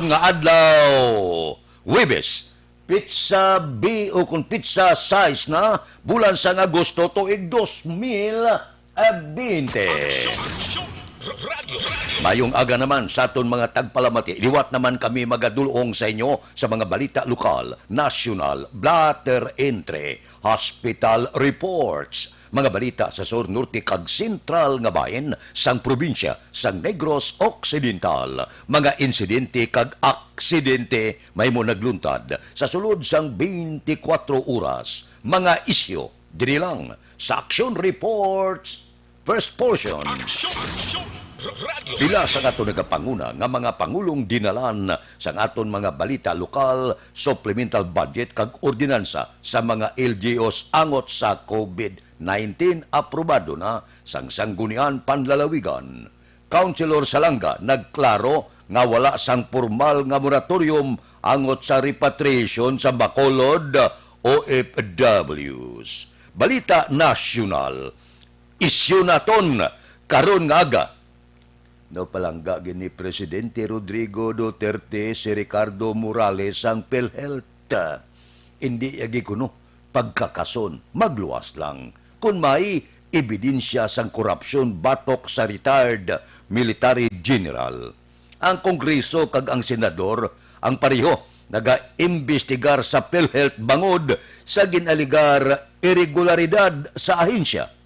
nga adlaw, Huwebes, pizza B o kung pizza size na bulan sa Agosto tuig 2020. Mayong aga naman sa aton mga tagpalamati. Liwat naman kami magadulong sa inyo sa mga balita lokal, national, blatter entry, hospital reports, mga balita sa Sur Norte kag Sentral nga bahin sang probinsya sang Negros Occidental, mga insidente kag aksidente may mo nagluntad sa sulod sang 24 oras, mga isyo diri lang sa Action Reports First Portion. Pila sa aton nagapanguna nga mga pangulong dinalan sa aton mga balita lokal, supplemental budget kag ordinansa sa mga LGUs angot sa COVID-19 aprobado na sang sanggunian panlalawigan. Councilor Salanga nagklaro nga wala sang formal nga moratorium angot sa repatriation sa Bacolod OFWs. Balita nasyonal. Isyu naton karon nga aga. No palangga gini Presidente Rodrigo Duterte si Ricardo Morales ang PhilHealth. Hindi agi kuno pagkakason magluwas lang. Kung may ebidensya sang korupsyon batok sa retired military general. Ang Kongreso kag ang Senador ang pareho naga-imbestigar sa PhilHealth bangod sa ginaligar irregularidad sa ahensya.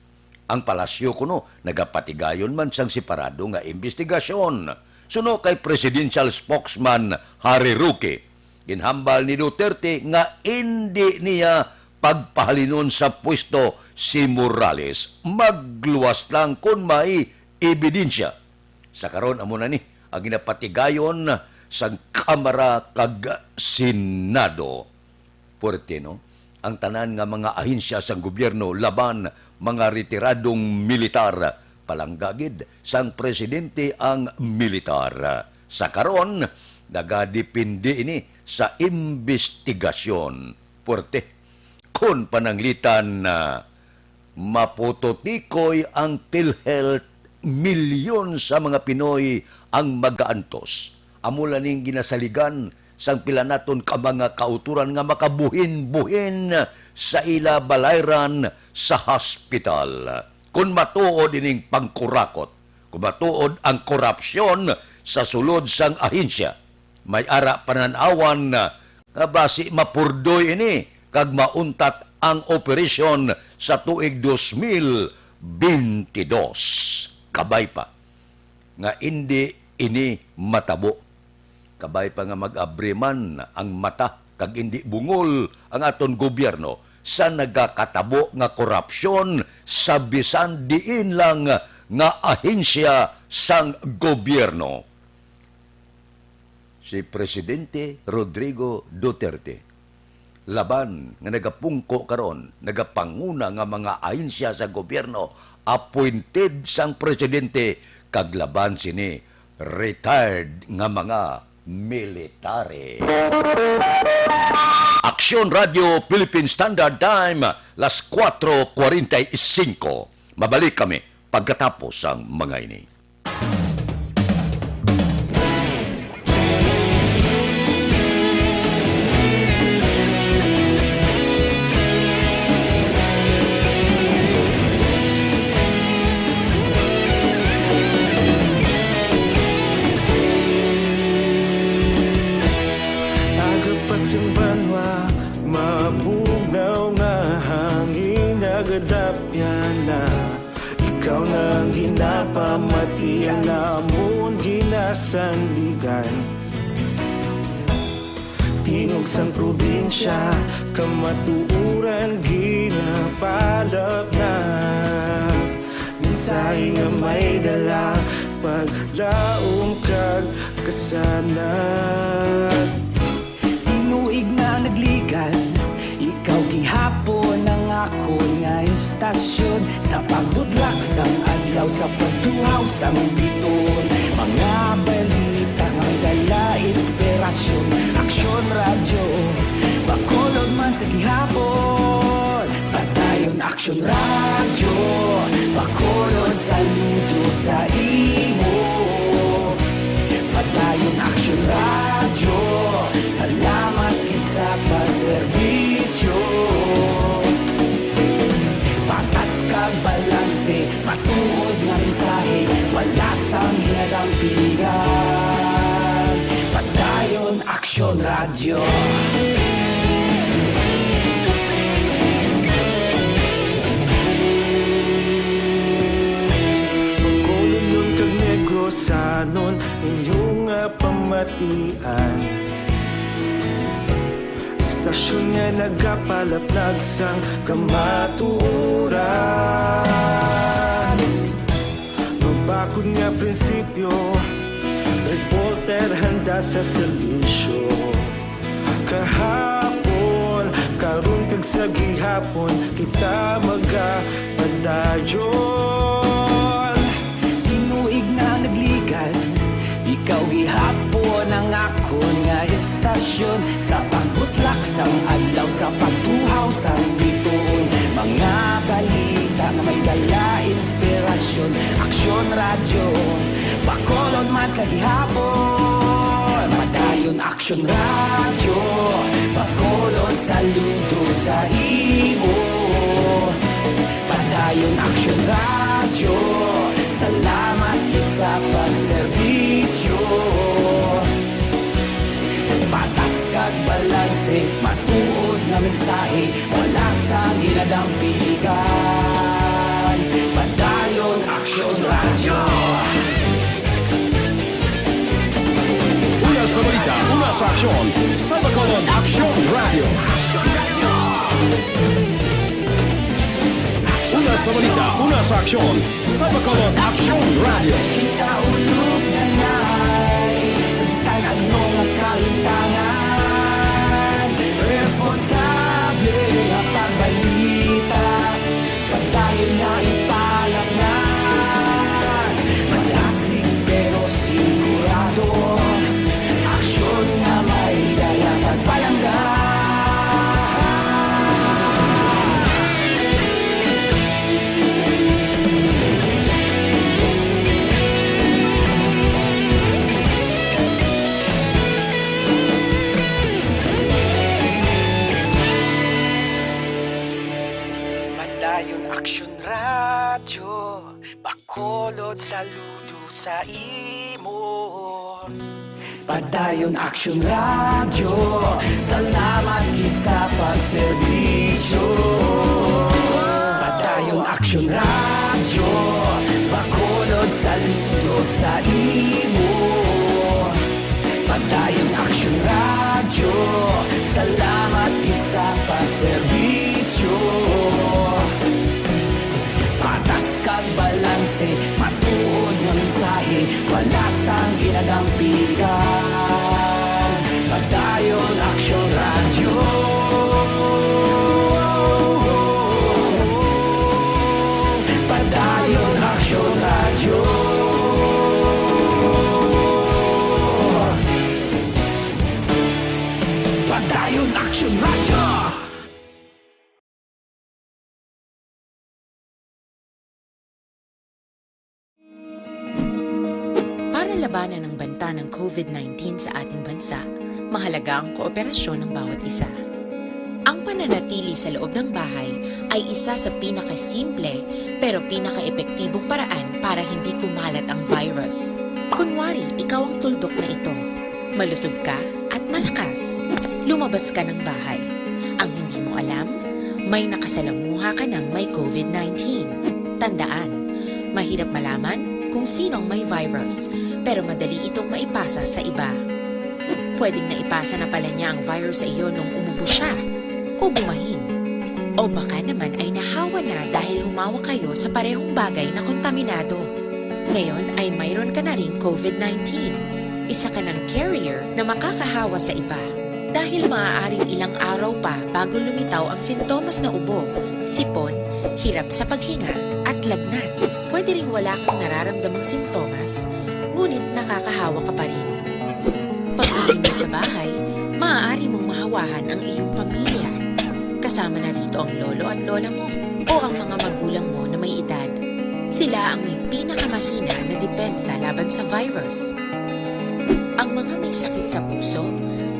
Ang palasyo kuno nagapatigayon man sang separado nga investigasyon. Suno kay presidential spokesman Harry Roque, ginhambal ni Duterte nga hindi niya pagpahalinon sa pwesto si Morales. Magluwas lang kung may ebidensya. Sa karon amo na ni ang ginapatigayon sang Kamara kag Senado. Puerte no? Ang tanan nga mga ahensya sang gobyerno laban mga retiradong militar, palanggagid sang presidente ang militar. Sa karon, nagadepende ini sa investigasyon. Porte, kung pananglitan na mapototikoy ang PhilHealth, milyon sa mga Pinoy ang magaantos. Amula ning ginasaligan sang pila naton ka mga kauturan nga makabuhin-buhin sa ila balayran sa hospital. Kung matuod ining pangkurakot, kung matuod ang korupsyon sa sulod sang ahensya, may ara pananawan nga basi mapurdoy ini kag mauntat ang operasyon sa tuig 2022. Kabay pa nga hindi ini matabo. Kabay pa nga mag-abriman ang mata kag hindi bungol ang aton gobyerno sa nagakatabo nga korupsyon sa bisan diin lang nga ahensya sang gobyerno. Si Presidente Rodrigo Duterte laban nga nagapungko karon, nagapanguna nga mga ahensya sa gobyerno appointed sang presidente kag laban sini retired nga mga military. Aksyon Radio Philippine Standard Time, las 4:45. Mabalik kami pagkatapos ang mga ini. Ikaw nang ginapamati ang namon ginasandigan. Tingog sang probinsya kamatuuran ginapalap na. Minsay nga may dala paglaom kag kasanat. Tinuig na nagligan, ikaw gihapon ang ako nga istasyon sa pagbudlak sang adlaw sa pagtuhaw sang biton. Mga balita ang dala inspirasyon. Aksyon radyo Bacolod man sa gihapon. Patayon Aksyon radyo Bacolod saludo sa imo. Patayon Aksyon radyo Aksyon Radyo. Magkulong kag negosanon inyong pamatian. Stasyon nga nagapalaplag sang kamaturan. Mabakod nga prinsipyo, reporter handa sa serbisyo. Kahapon, karon kag sa gihapon, kita magapadayon. Tinuig na nagligan, ikaw gihapon ang akon nga istasyon. Sa pagbutlak sang adlaw, sa pagtuhaw sang bituon, mga balita na may dala inspirasyon. Aksyon Radyo, Bacolod man sa gihapon. Madayon Aksyon Radyo, Bacolod saludo sa imo. Padayon Aksyon Radyo, salamat gid sa pagserbisyo. Patas kag balanse, matuod na mensahe, wala sa ginadampigan. Padayon Aksyon Radyo. Una sa balita, una sa aksyon, sa Bacolod Aksyon Radio. Una sa balita, una sa aksyon, sa Bacolod Aksyon Radio. Kita ulog na na'y Samsan anong nagkahintangan. Responsable ang pagbalita, pagdayon na ipalaknan. Malasig pero sigurado, aksyon na may daya pagpalanggan. Padayon Aksyon Radyo, Bacolod saludo sa imo. Padayon Aksyon Radyo, salamat gid sa pagserbisyo. Padayon Aksyon Radyo, Bacolod saludo sa imo. Padayon Aksyon Radyo, salamat gid sa pagserbisyo. Patas kag balanse, matuod nga mensahe, wala sang ginadampigan. Padayon Aksyon Radyo. Padayon Aksyon Radyo. Padayon Aksyon Radyo. Para labanan ang banta ng COVID-19 sa ating bansa, mahalaga ang kooperasyon ng bawat isa. Ang pananatili sa loob ng bahay ay isa sa pinakasimple pero pinaka-epektibong paraan para hindi kumalat ang virus. Kunwari, ikaw ang tuldok na ito. Malusog ka at malakas. Lumabas ka ng bahay. Ang hindi mo alam, may nakasalamuha ka ng may COVID-19. Tandaan, mahirap malaman kung sinong may virus, pero madali itong maipasa sa iba. Pwedeng naipasa na pala niya ang virus sa iyo nung umubo siya, o bumahin. O baka naman ay nahawa na dahil humawa kayo sa parehong bagay na kontaminado. Ngayon ay mayroon ka na ring COVID-19. Isa ka ng carrier na makakahawa sa iba. Dahil maaaring ilang araw pa bago lumitaw ang sintomas na ubo, sipon, hirap sa paghinga at lagnat. Pwede ring wala kang nararamdamang sintomas, ngunit nakakahawa ka pa rin. Pag-uwi mo sa bahay, maaari mong mahawahan ang iyong pamilya. Kasama na rito ang lolo at lola mo o ang mga magulang mo na may edad. Sila ang may pinakamahina na depensa laban sa virus. Ang mga may sakit sa puso,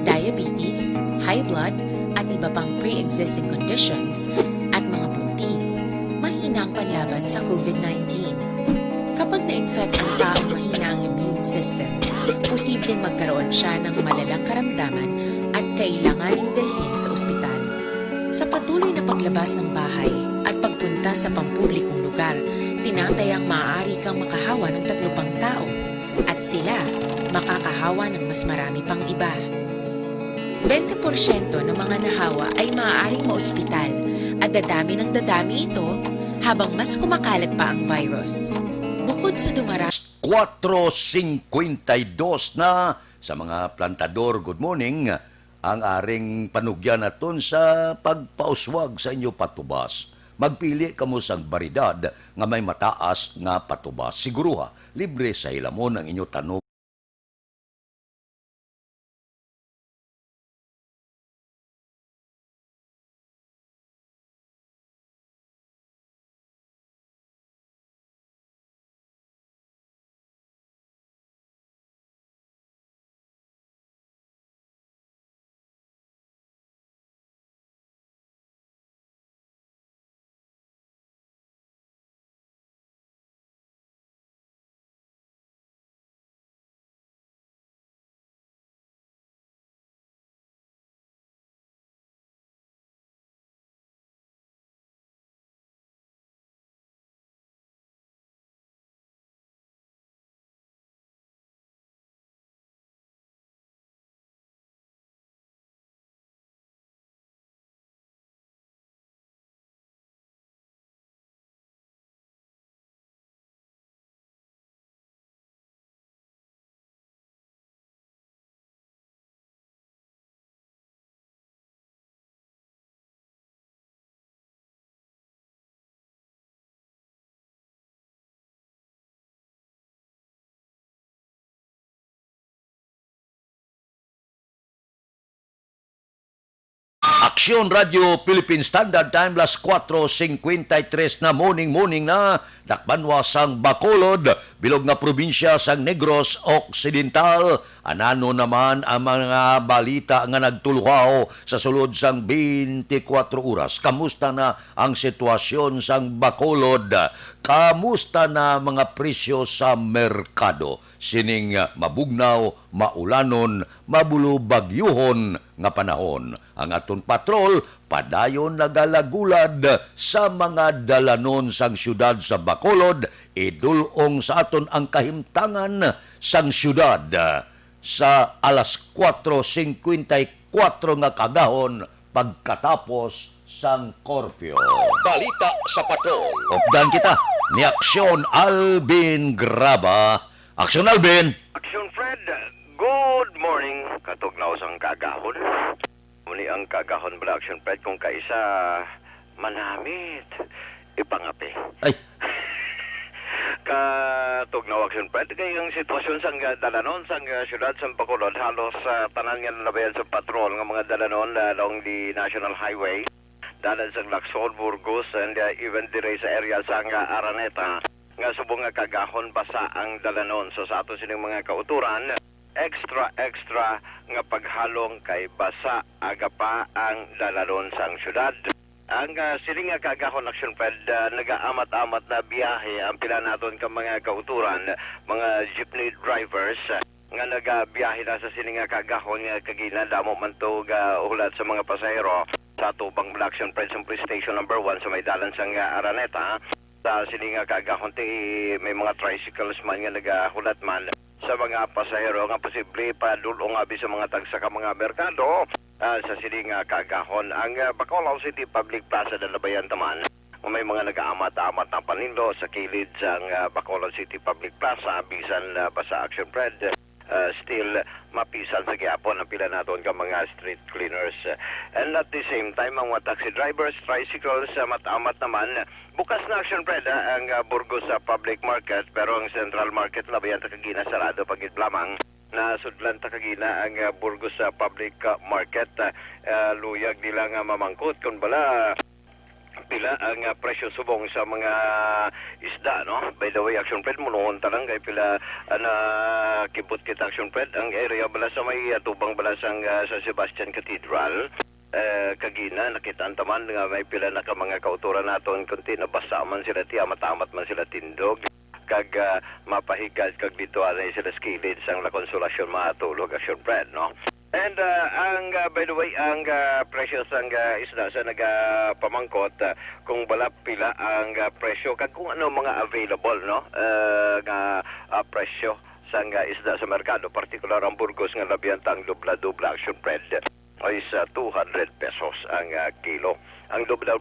diabetes, high blood, at iba pang pre-existing conditions at mga buntis, mahina ang panlaban sa COVID-19. Kapag na-infect ang taong mahina ang immune system, posibleng magkaroon siya ng malalang karamdaman at kailanganing dalhin sa ospital. Sa patuloy na paglabas ng bahay at pagpunta sa pampublikong lugar, tinatayang maaari kang makahawa ng 3 pang tao at sila makakahawa ng mas marami pang iba. 20% ng mga nahawa ay maaaring maospital at dadami ng dadami ito habang mas kumakalat pa ang virus. Bukod sa dumarami 4:52 na sa mga plantador, good morning. Ang aring panugyan naton sa pagpauswag sa inyo patubas. Magpili kamo sang baridad nga may mataas nga patubas. Siguruha, libre sa hilamon ang inyo tanong. Aksyon Radio Philippine Standard Time, las 4:53 na morning na dakbanwa sang Bacolod, bilog nga probinsya sang Negros Occidental. Anano naman ang mga balita nga nagtuluhaw sa sulod sang 24 oras. Kamusta na ang sitwasyon sang Bacolod? Kamusta na mga presyo sa merkado? Sining mabugnaw, maulanon, mabulo-bagyuhon nga panahon. Ang aton patrol, padayon nagalagulad sa mga dalanon sang syudad sa Bacolod, idulong sa aton ang kahimtangan sang syudad sa alas 4:54 nga kagahon pagkatapos sang korpyo. Balita sa patrol. Updan kita ni Aksyon Alvin Graba. Aksyon Alvin. Aksyon Fred, good morning. Katugnaw sang kagahon. Muli ang kagahon bala Aksyon Fred kung kaisa manamit. Ipangapi. Ay. Katugnaw Aksyon Fred, kayang sitwasyon sang dalanon sang syudad sang Bacolod, halos tanan nga nalabayan sa patrol ng mga dalanon along the National Highway. Dalan sang Lacson, Burgos, and even dire sa area sang Araneta. Nga subong nga kagahon basa ang dalanon. So sa ato sining mga kauturan, extra nga paghalong kay basa aga pa ang dalanon sang syudad. Ang siling nga kagahon Aksyon Fred, nagaamat-amat na biyahe ang pila naton ka mga kauturan, mga jeepney drivers nga nagabiyahe na sa siling nga kagahon nga kagina damo man to ulat sa mga pasahero sa tubang Aksyon Fred sa police station number 1 sa may dalan sang Araneta. Sa sininga kagahon may mga tricycles man nga nagahulat man sa mga pasahero nga posible pa dulong abi sa mga tagsa ka mga merkado sa sininga kagahon. Ang Bacolod City Public Plaza Dalabayan taman may mga nagaamat-amat na panindo sa kilid sa Bacolod City Public Plaza bisan basa Aksyon Fred. Still mapisan sa gyapon ang pila naton ka mga street cleaners. And at the same time, ang mga taxi drivers, tricycles, matamat naman. Bukas na Aksyon Fred ang Burgos sa public market, pero ang Central Market labayan takagina sarado pagid lamang. Na sudlan takagina ang Burgos sa public market. Luyag nila nga mamangkot kung bala pila ang presyo subong sa mga isda, no? By the way, Aksyon Fred, munuhon talang kay pila na kibot kita Aksyon Fred, ang area bala sa may tubang bala sang San Sebastian Cathedral. Kagina, nakitaan taman nga may pila na ka mga kauturan naton kunti nabasa man sila tiya, matamat man sila tindog. kag mapahigad kag dito anay sila skilid sang la konsolasyon matulog action Brad, no? And by the way, ang presyo sang isda sa nagapamangkot kung bala pila ang presyo kag kung ano mga available, no? Nga presyo sang isda sa merkado, particular ang Burgos nga labiyantang dubla-dubla action bread ay sa 200 pesos ang kilo. Ang dubla,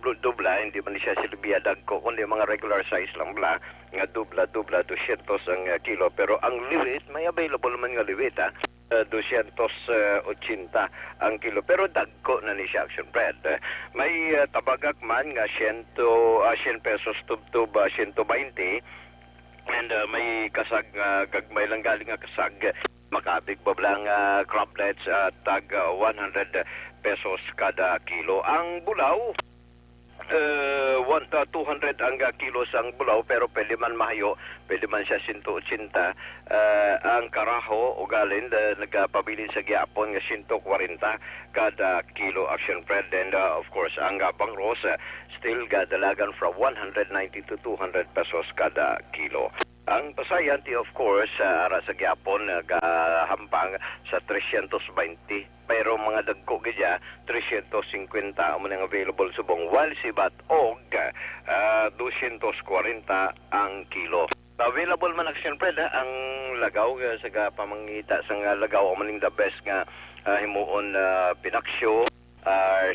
hindi man siya silbiya dagko, kundi mga regular size lang bla, nga dubla, 200 ang kilo. Pero ang liwit, may available man nga liwit, 280 ang kilo. Pero dagko na ni siya action bread. May tabagak man nga 100 pesos tub 120, and may kasag, gagmay lang galing nga kasag, makabig bablang crablets tag 100 pesos kada kilo. Ang bulaw, 200 ang kilo sang bulaw, pero pwede man mahayo, pwede man siya 180. Ang karaho, ugalin, nagpabilin sa gyapon nga 140 kada kilo action bread. And of course, ang bangros, still gadalagan from 190 to 200 pesos kada kilo. Ang pasayanti, of course, ara sa gyapon hampang sa 320, pero mga dagko gidya 350 ang available subong, while sibat og 240 ang kilo. Available man action bread ang lagaw sa pamangita sang lagaw maning the best nga himuon pinaksyo,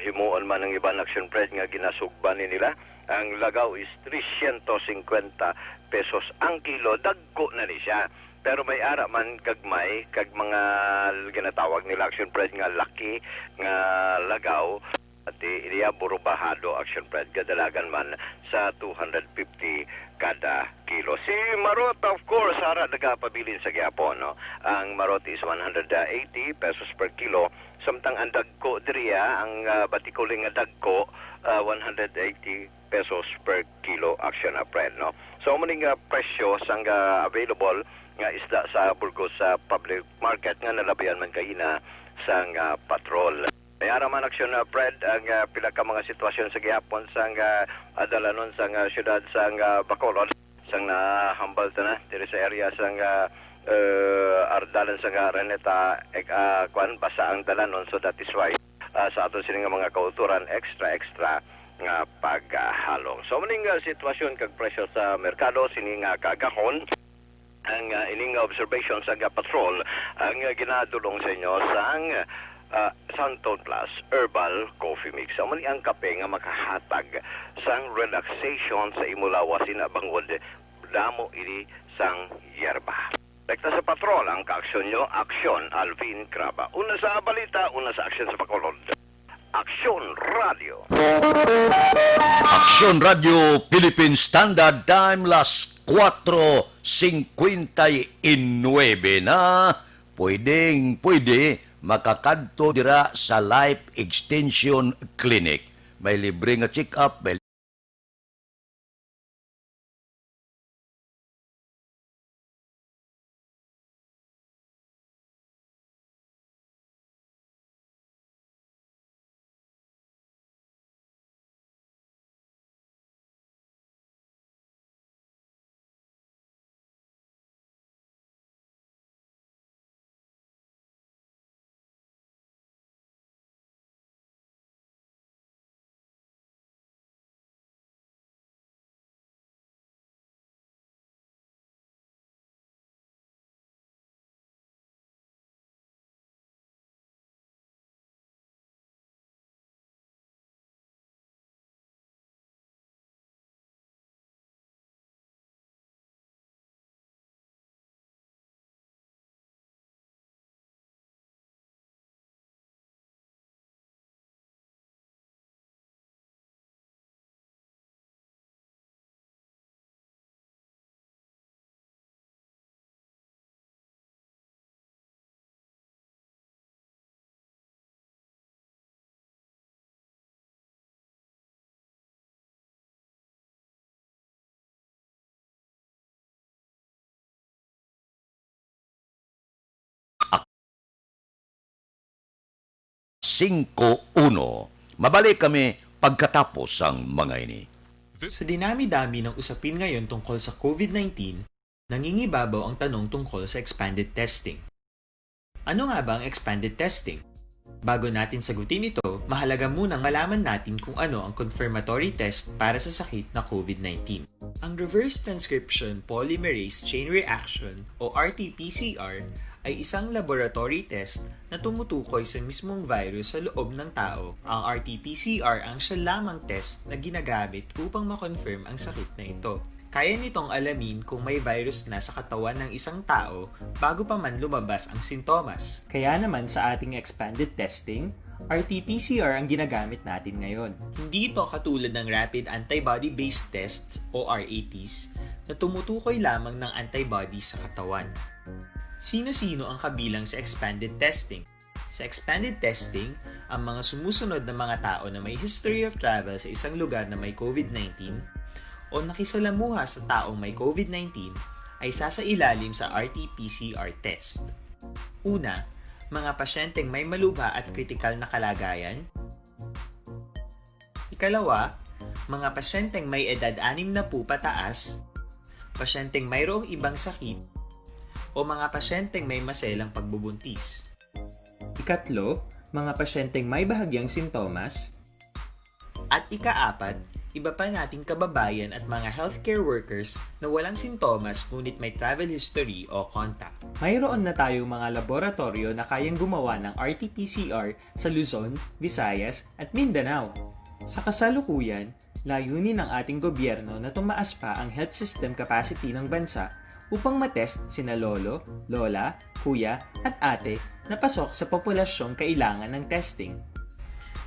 himuon man ang ibang action bread nga ginasugban nila. Ang lagaw is 350 pesos ang kilo, dagko na ni siya. Pero may ara man kagmay, kag mga ginatawag nila action bread nga laki nga lagaw, at iliya burubahado action bread, kadalagan man sa 250 kada kilo. Si marot, of course, ara nagapabilin sa gyapon, no? Ang marot is 180 pesos per kilo, samtang ang dagko diriya, ang batikuling nga dagko, 180 pesos per kilo action bread, no? So maning presyo sang available nga isda sa Burgos sa public market nga nalabayan man kaina sang patrol. Mayara man action bread ang pila ka mga sitwasyon sa gihapon sang adalanon sang syudad sang Bacolod, sang nahambal na diri sa area sang ardalan sang Araneta kwan basa ang dalanon, so that is why sa ato sining mga kauturan extra nga paghalong. So maning sitwasyon kag presyo sa merkado sining kagahon ang ining observation sa patrol ang ginadulong sa inyo sang Santon Plus Herbal Coffee Mix. Amo ni ang kape nga makahatag sang relaxation sa imulawasin na bangod damo ini sang yerba. Rekta sa patrol ang kaaksyon nyo, Aksyon Alvin Craba. Una sa balita, una sa aksyon sa Bacolod. Aksyon Radio. Aksyon Radio Philippine Standard Time, las 4:59 na. Pwede makakadto dira sa Life Extension Clinic. May libre nga check-up, may @5:1. Mabalik kami pagkatapos ang mga ini. Sa dinami-dami ng usapin ngayon tungkol sa COVID-19, Nangingibabaw ang tanong tungkol sa expanded testing. Ano nga ba ang expanded testing? Bago natin sagutin ito, mahalaga munang malaman natin kung ano ang confirmatory test para sa sakit na COVID-19. Ang reverse transcription polymerase chain reaction o RT-PCR ay isang laboratory test na tumutukoy sa mismong virus sa loob ng tao. Ang RT-PCR ang siya lamang test na ginagamit upang makonfirm ang sakit na ito. Kaya nitong alamin kung may virus na sa katawan ng isang tao bago pa man lumabas ang sintomas. Kaya naman sa ating expanded testing, RT-PCR ang ginagamit natin ngayon. Hindi ito katulad ng rapid antibody-based tests o RATs na tumutukoy lamang ng antibodies sa katawan. Sino-sino ang kabilang sa expanded testing? Sa expanded testing, ang mga sumusunod na mga tao na may history of travel sa isang lugar na may COVID-19 o nakisalamuha sa taong may COVID-19 ay sasailalim sa RT-PCR test. Una, mga pasyenteng may malubha at kritikal na kalagayan. Ikalawa, mga pasyenteng may edad 60 pataas, pasyenteng mayroong ibang sakit, o mga pasyenteng may maselang pagbubuntis. Ikatlo, mga pasyenteng may bahagyang sintomas. At ikaapat, iba pa nating kababayan at mga healthcare workers na walang sintomas ngunit may travel history o contact. Mayroon na tayong mga laboratorio na kayang gumawa ng RT-PCR sa Luzon, Visayas at Mindanao. Sa kasalukuyan, layunin ng ating gobyerno na tumaas pa ang health system capacity ng bansa upang matest sina lolo, lola, kuya at ate na pasok sa populasyong kailangan ng testing.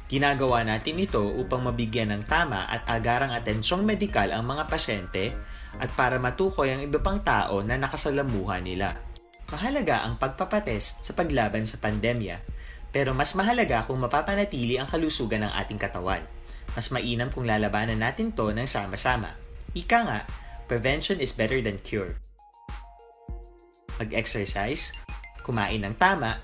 Ginagawa natin ito upang mabigyan ng tama at agarang atensyong medikal ang mga pasyente at para matukoy ang iba pang tao na nakasalamuha nila. Mahalaga ang pagpapatest sa paglaban sa pandemya, pero mas mahalaga kung mapapanatili ang kalusugan ng ating katawan. Mas mainam kung lalabanan natin to ng sama-sama. Ika nga, prevention is better than cure. Mag-exercise, kumain ng tama,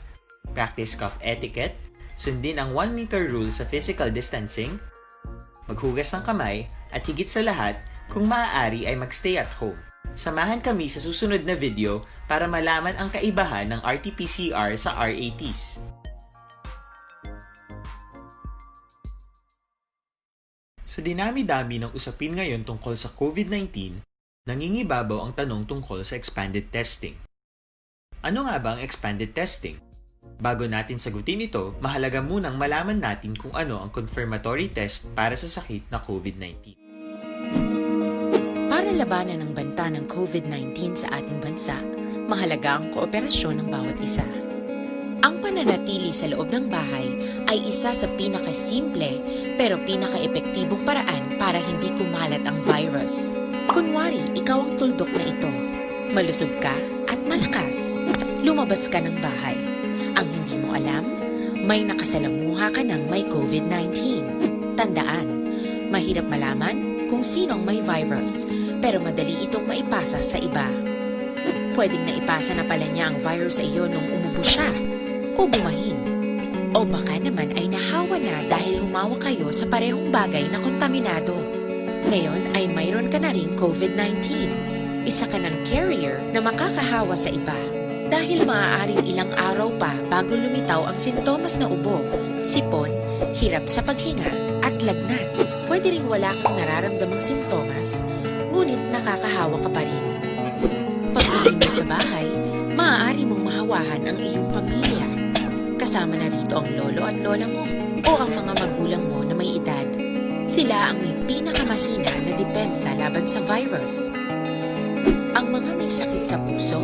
practice cough etiquette, sundin ang 1 meter rule sa physical distancing, maghugas ng kamay, at higit sa lahat, kung maaari ay magstay at home. Samahan kami sa susunod na video para malaman ang kaibahan ng RT-PCR sa RATs. Sa dinami-dami ng usapin ngayon tungkol sa COVID-19, nangingibabaw ang tanong tungkol sa expanded testing. Ano nga ba ang expanded testing? Bago natin sagutin ito, mahalaga munang malaman natin kung ano ang confirmatory test para sa sakit na COVID-19. Para labanan ang banta ng COVID-19 sa ating bansa, mahalaga ang kooperasyon ng bawat isa. Ang pananatili sa loob ng bahay ay isa sa pinakasimple pero pinaka-epektibong paraan para hindi kumalat ang virus. Kunwari, ikaw ang tuldok na ito. Malusog ka at malakas. Lumabas ka ng bahay. Ang hindi mo alam, may nakasalamuha ka ng may COVID-19. Tandaan, mahirap malaman kung sino ang may virus, pero madali itong maipasa sa iba. Pwedeng naipasa na pala niya ang virus sa iyo nung umubo siya, o bumahin. O baka naman ay nahawa na dahil humawa kayo sa parehong bagay na kontaminado. Ngayon ay mayroon ka na rin COVID-19. Isa ka ng carrier na makakahawa sa iba. Dahil maaaring ilang araw pa bago lumitaw ang sintomas na ubo, sipon, hirap sa paghinga at lagnat. Pwede ring wala kang nararamdamang sintomas, ngunit nakakahawa ka pa rin. Pag-uwi mo sa bahay, maaari mong mahawahan ang iyong pamilya. Kasama na rito ang lolo at lola mo o ang mga magulang mo na may edad. Sila ang may pinakamahina na depensa laban sa virus. Ang mga may sakit sa puso,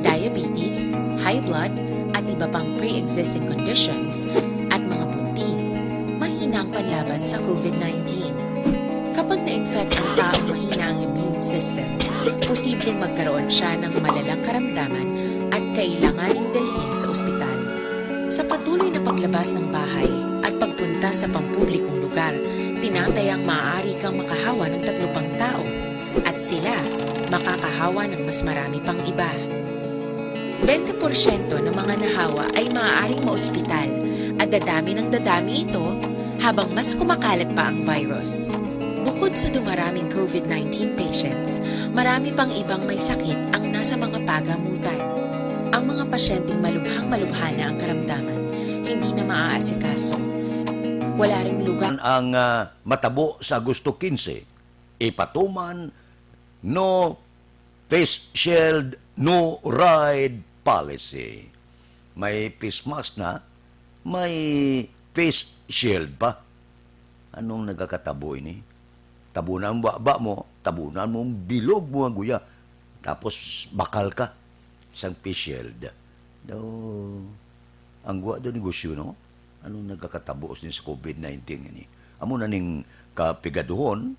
diabetes, high blood, at iba pang pre-existing conditions, at mga buntis, mahina ang panlaban sa COVID-19. Kapag na-infect ang taong mahina ang immune system, posibleng magkaroon siya ng malalang karamdaman at kailanganing dalhin sa ospital. Sa patuloy na paglabas ng bahay at pagpunta sa pampublikong lugar, tinatayang maaari kang makahawa ng 3 pang tao at sila makakahawa ng mas marami pang iba. 20% ng mga nahawa ay maaaring maospital at dadami ng dadami ito habang mas kumakalat pa ang virus. Bukod sa dumaraming COVID-19 patients, marami pang ibang may sakit ang nasa mga pagamutan. Ang mga pasyenteng malubhang-malubha na ang karamdaman, hindi na maaasikaso. Wala ring lugar Ang matabo sa Agosto 15, ipatuman no face shield, no ride policy. May face mask na, may face shield pa. Anong nagkakatabo ini? Tabunan mo ba mo, tabunan mo bilog mo ang guya. Tapos bakal ka. Isang face shield. Daw, ang guwa do negosyo, no? Anong nagkakatabo sa COVID-19 ini? Amo na ning kapigaduhon,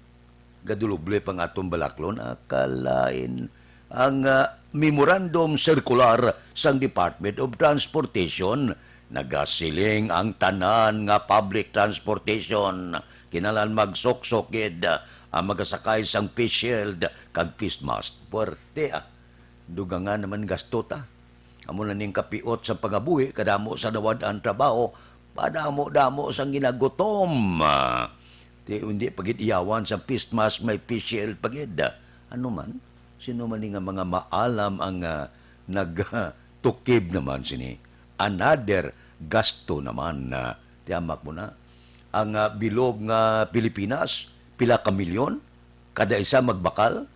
gaduloble pang atong balaklon, akalain ang memorandum circular sang Department of Transportation nagasiling ang tanan nga public transportation kinalan magsoksokid ang magasakay sang face shield kag face mask. Puerte dugangan naman gasto ta. Amo na ning kapiot sa pagabuhi kadamo sa dawad ang trabaho padamo-damo sang ginagutom. Hindi pagit iyawan sa face mask may face shield pagid. Ano man? Sino man nga mga maalam ang nagtukib naman sini. Another gasto naman na tiyamak mo na. Ang bilog nga Pilipinas, pila ka milyon, kada isa magbakal,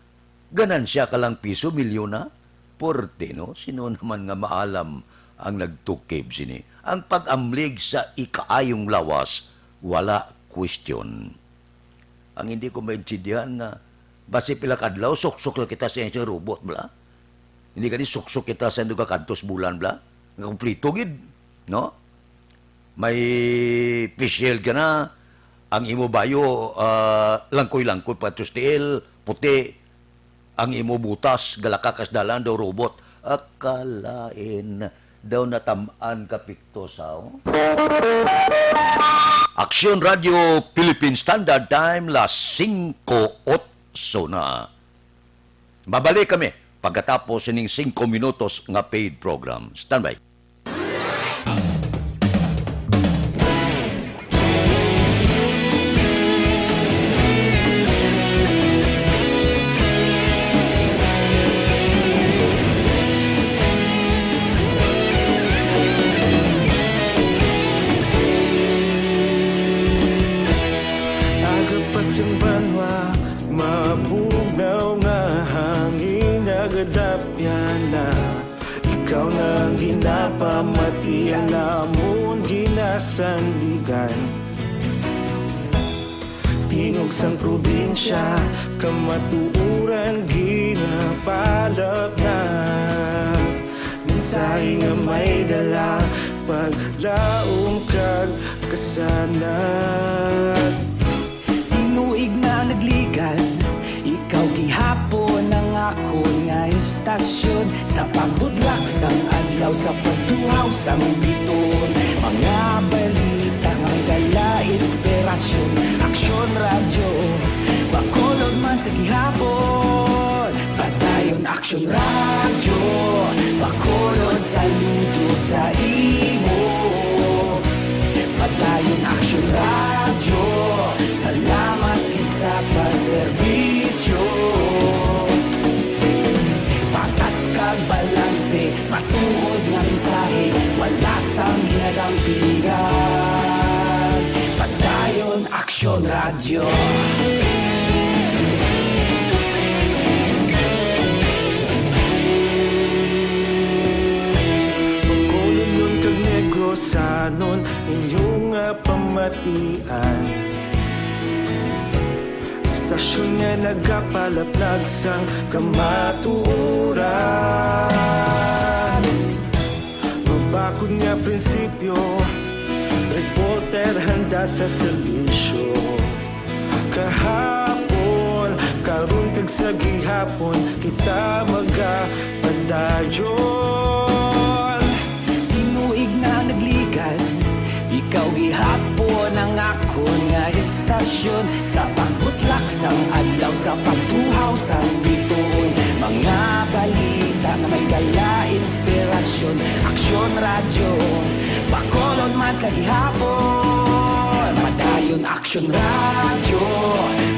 ganansya ka lang piso, milyon na. Porte, no? Sino naman nga maalam ang nagtukib sini. Ang pag-amlig sa ikaayong lawas, wala question. Ang hindi ko maintindihan nga, basi pila kadlaw, suksok lang kita sa isang robot, bla? Hindi ka ni suksok kita sa nung kakantos bulan, bla? Nga kumplito, gid. No? May facial ka na, ang imo bayo, langkoy-langkoy, patos tiil, puti, ang imo butas, galakakas dalan, daw robot. Akalain, daw natamaan ka pikto sao? Aksyon Radio Philippine Standard Time, las 5:08 na. Babalik kami pagkatapos ng 5 minutos nga paid program. Standby. Ikaw na ginapamatian namon ginasandigan. Tingog sang probinsya, kamatuuran ginapalap na. Minsay nga may dala, paglaom kag kasanat. Tinuig na nagligan, ikaw gihapon ang ako nga istasyon. Sa pagbudlak sang adlaw, sa pagtuhaw sang biton. Mga balita nga dala inspirasyon. Aksyon radyo, bakolod man sa gihapon. Padayon aksyon radyo, bakolod saludo sa imo. Padayon aksyon radyo, salamat kisa pagserbisyo. Patas kag balanse, matuod nga mensahe, wala sang ginadampingan. Padayon aksyon radyo. Magkulunyon kag negosanon, inyong pamatian. Stasyon nga nagapalaplag sang kamatuuran. Mabakod nga prinsipyo, reporter handa sa serbisyo. Kahapon, karon kag sa gihapon, kita magapadayon. Tinuig na nagligan, ikaw gihapon ang ako nga istasyon. Sa pagbutlak sang adlaw, sa pagtuhaw sang biton. Mga balita na may dala inspirasyon. Aksyon radyo, bakolod man sa gihapon. Padayon aksyon radyo,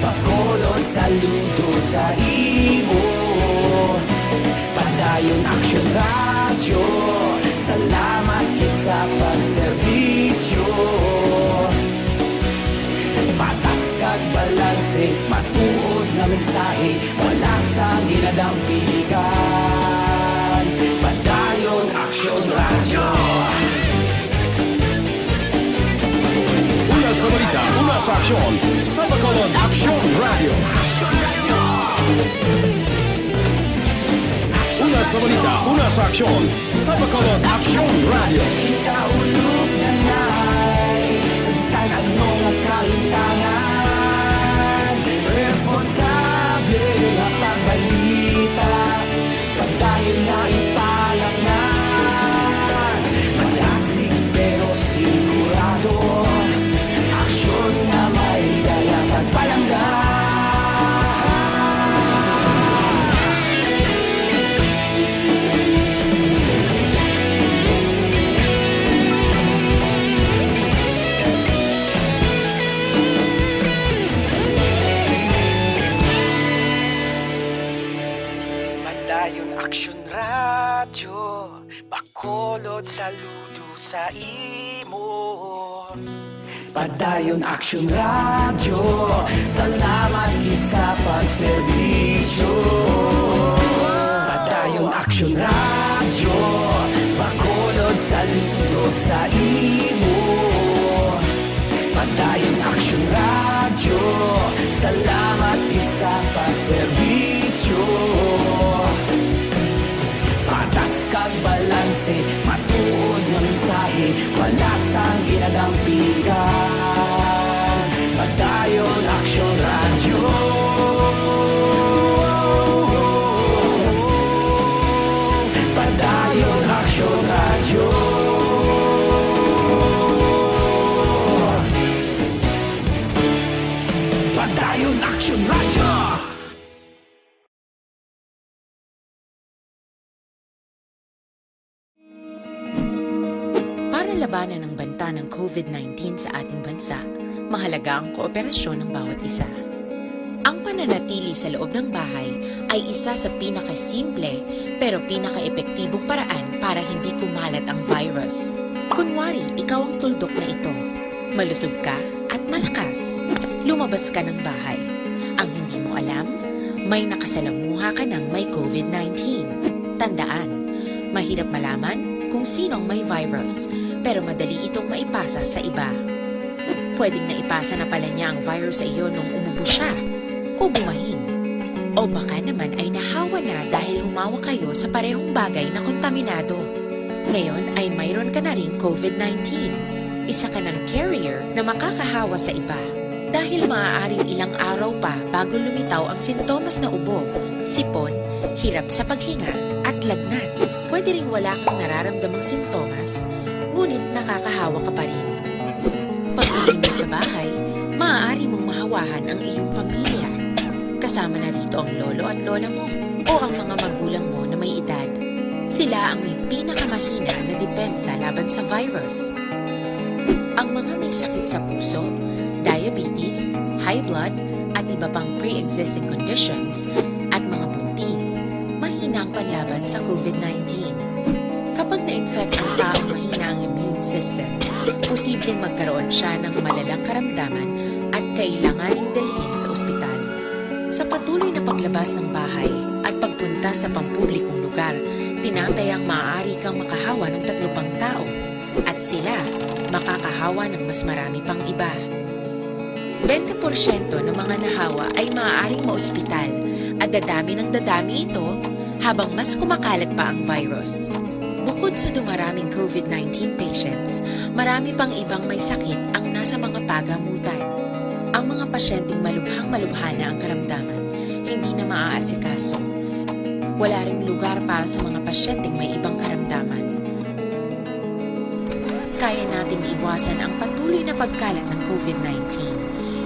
Bacolod, saludo sa imo. Padayon Action Radio, salamat kit sa pagserbisyo. Patas kag balanse, matuod nga mensahe, wala sa ginadampigan. Padayon Action Radio. Una sa balita, una sa aksyon, sa Bacolod Action Radio. Una sa balita, una sa aksyon, sa Bacolod Action Radio. Ikaulog na ngay, sansan ano nga kahintangan. Responsable nga pagbalita, pagdayon na ipalangnan. Malasig pero sigurado, aksyon na may dala pagpalanggan. Padayon Action Radio, Bacolod, saludo sa imo. Padayon Action Radio, salamat kit sa pagserbisyo. Padayon Action Radio, Bacolod, saludo sa imo. Padayon Action Radio, salamat kit sa pagserbisyo. Patas kag balanse, matuod nga mensahe, wala sang ginadampigan. Padayon Action Radio. Padayon Action Radio. Padayon Action Radio. Para labanan ang banta ng COVID-19 sa ating bansa, mahalaga ang kooperasyon ng bawat isa. Ang pananatili sa loob ng bahay ay isa sa pinakasimple pero pinaka-epektibong paraan para hindi kumalat ang virus. Kunwari, ikaw ang tuldok na ito. Malusog ka at malakas. Lumabas ka ng bahay. Ang hindi mo alam, may nakasalamuha ka ng may COVID-19. Tandaan, mahirap malaman kung sinong may virus, pero madali itong maipasa sa iba. Pwedeng naipasa na pala niya ang virus sa iyo nung umubo siya, o bumahing. O baka naman ay nahawa na dahil humawa kayo sa parehong bagay na kontaminado. Ngayon ay mayroon ka na ring COVID-19. Isa ka ng carrier na makakahawa sa iba. Dahil maaaring ilang araw pa bago lumitaw ang sintomas na ubo, sipon, hirap sa paghinga at lagnat. Pwede ring wala kang nararamdamang sintomas, ngunit nakakahawa ka pa rin. Pag-uwi mo sa bahay, maaari mong mahawahan ang iyong pamilya. Kasama na rito ang lolo at lola mo o ang mga magulang mo na may edad. Sila ang may pinakamahina na depensa laban sa virus. Ang mga may sakit sa puso, diabetes, high blood, at iba pang pre-existing conditions at mga buntis, mahina ang panlaban sa COVID-19. Kapag na-infect ang taong mahina ang immune system, posibleng magkaroon siya ng malalang karamdaman at kailanganing dalhin sa ospital. Sa patuloy na paglabas ng bahay at pagpunta sa pampublikong lugar, tinatayang maaari kang makahawa ng 3 pang tao at sila makakahawa ng mas marami pang iba. 20% ng mga nahawa ay maaaring maospital at dadami ng dadami ito habang mas kumakalat pa ang virus. Bukod sa dumaraming COVID-19 patients, marami pang ibang may sakit ang nasa mga pagamutan. Ang mga pasyenteng malubhang-malubha na ang karamdaman, hindi na maaasikaso. Wala ring lugar para sa mga pasyenteng may ibang karamdaman. Kaya nating iwasan ang patuloy na pagkalat ng COVID-19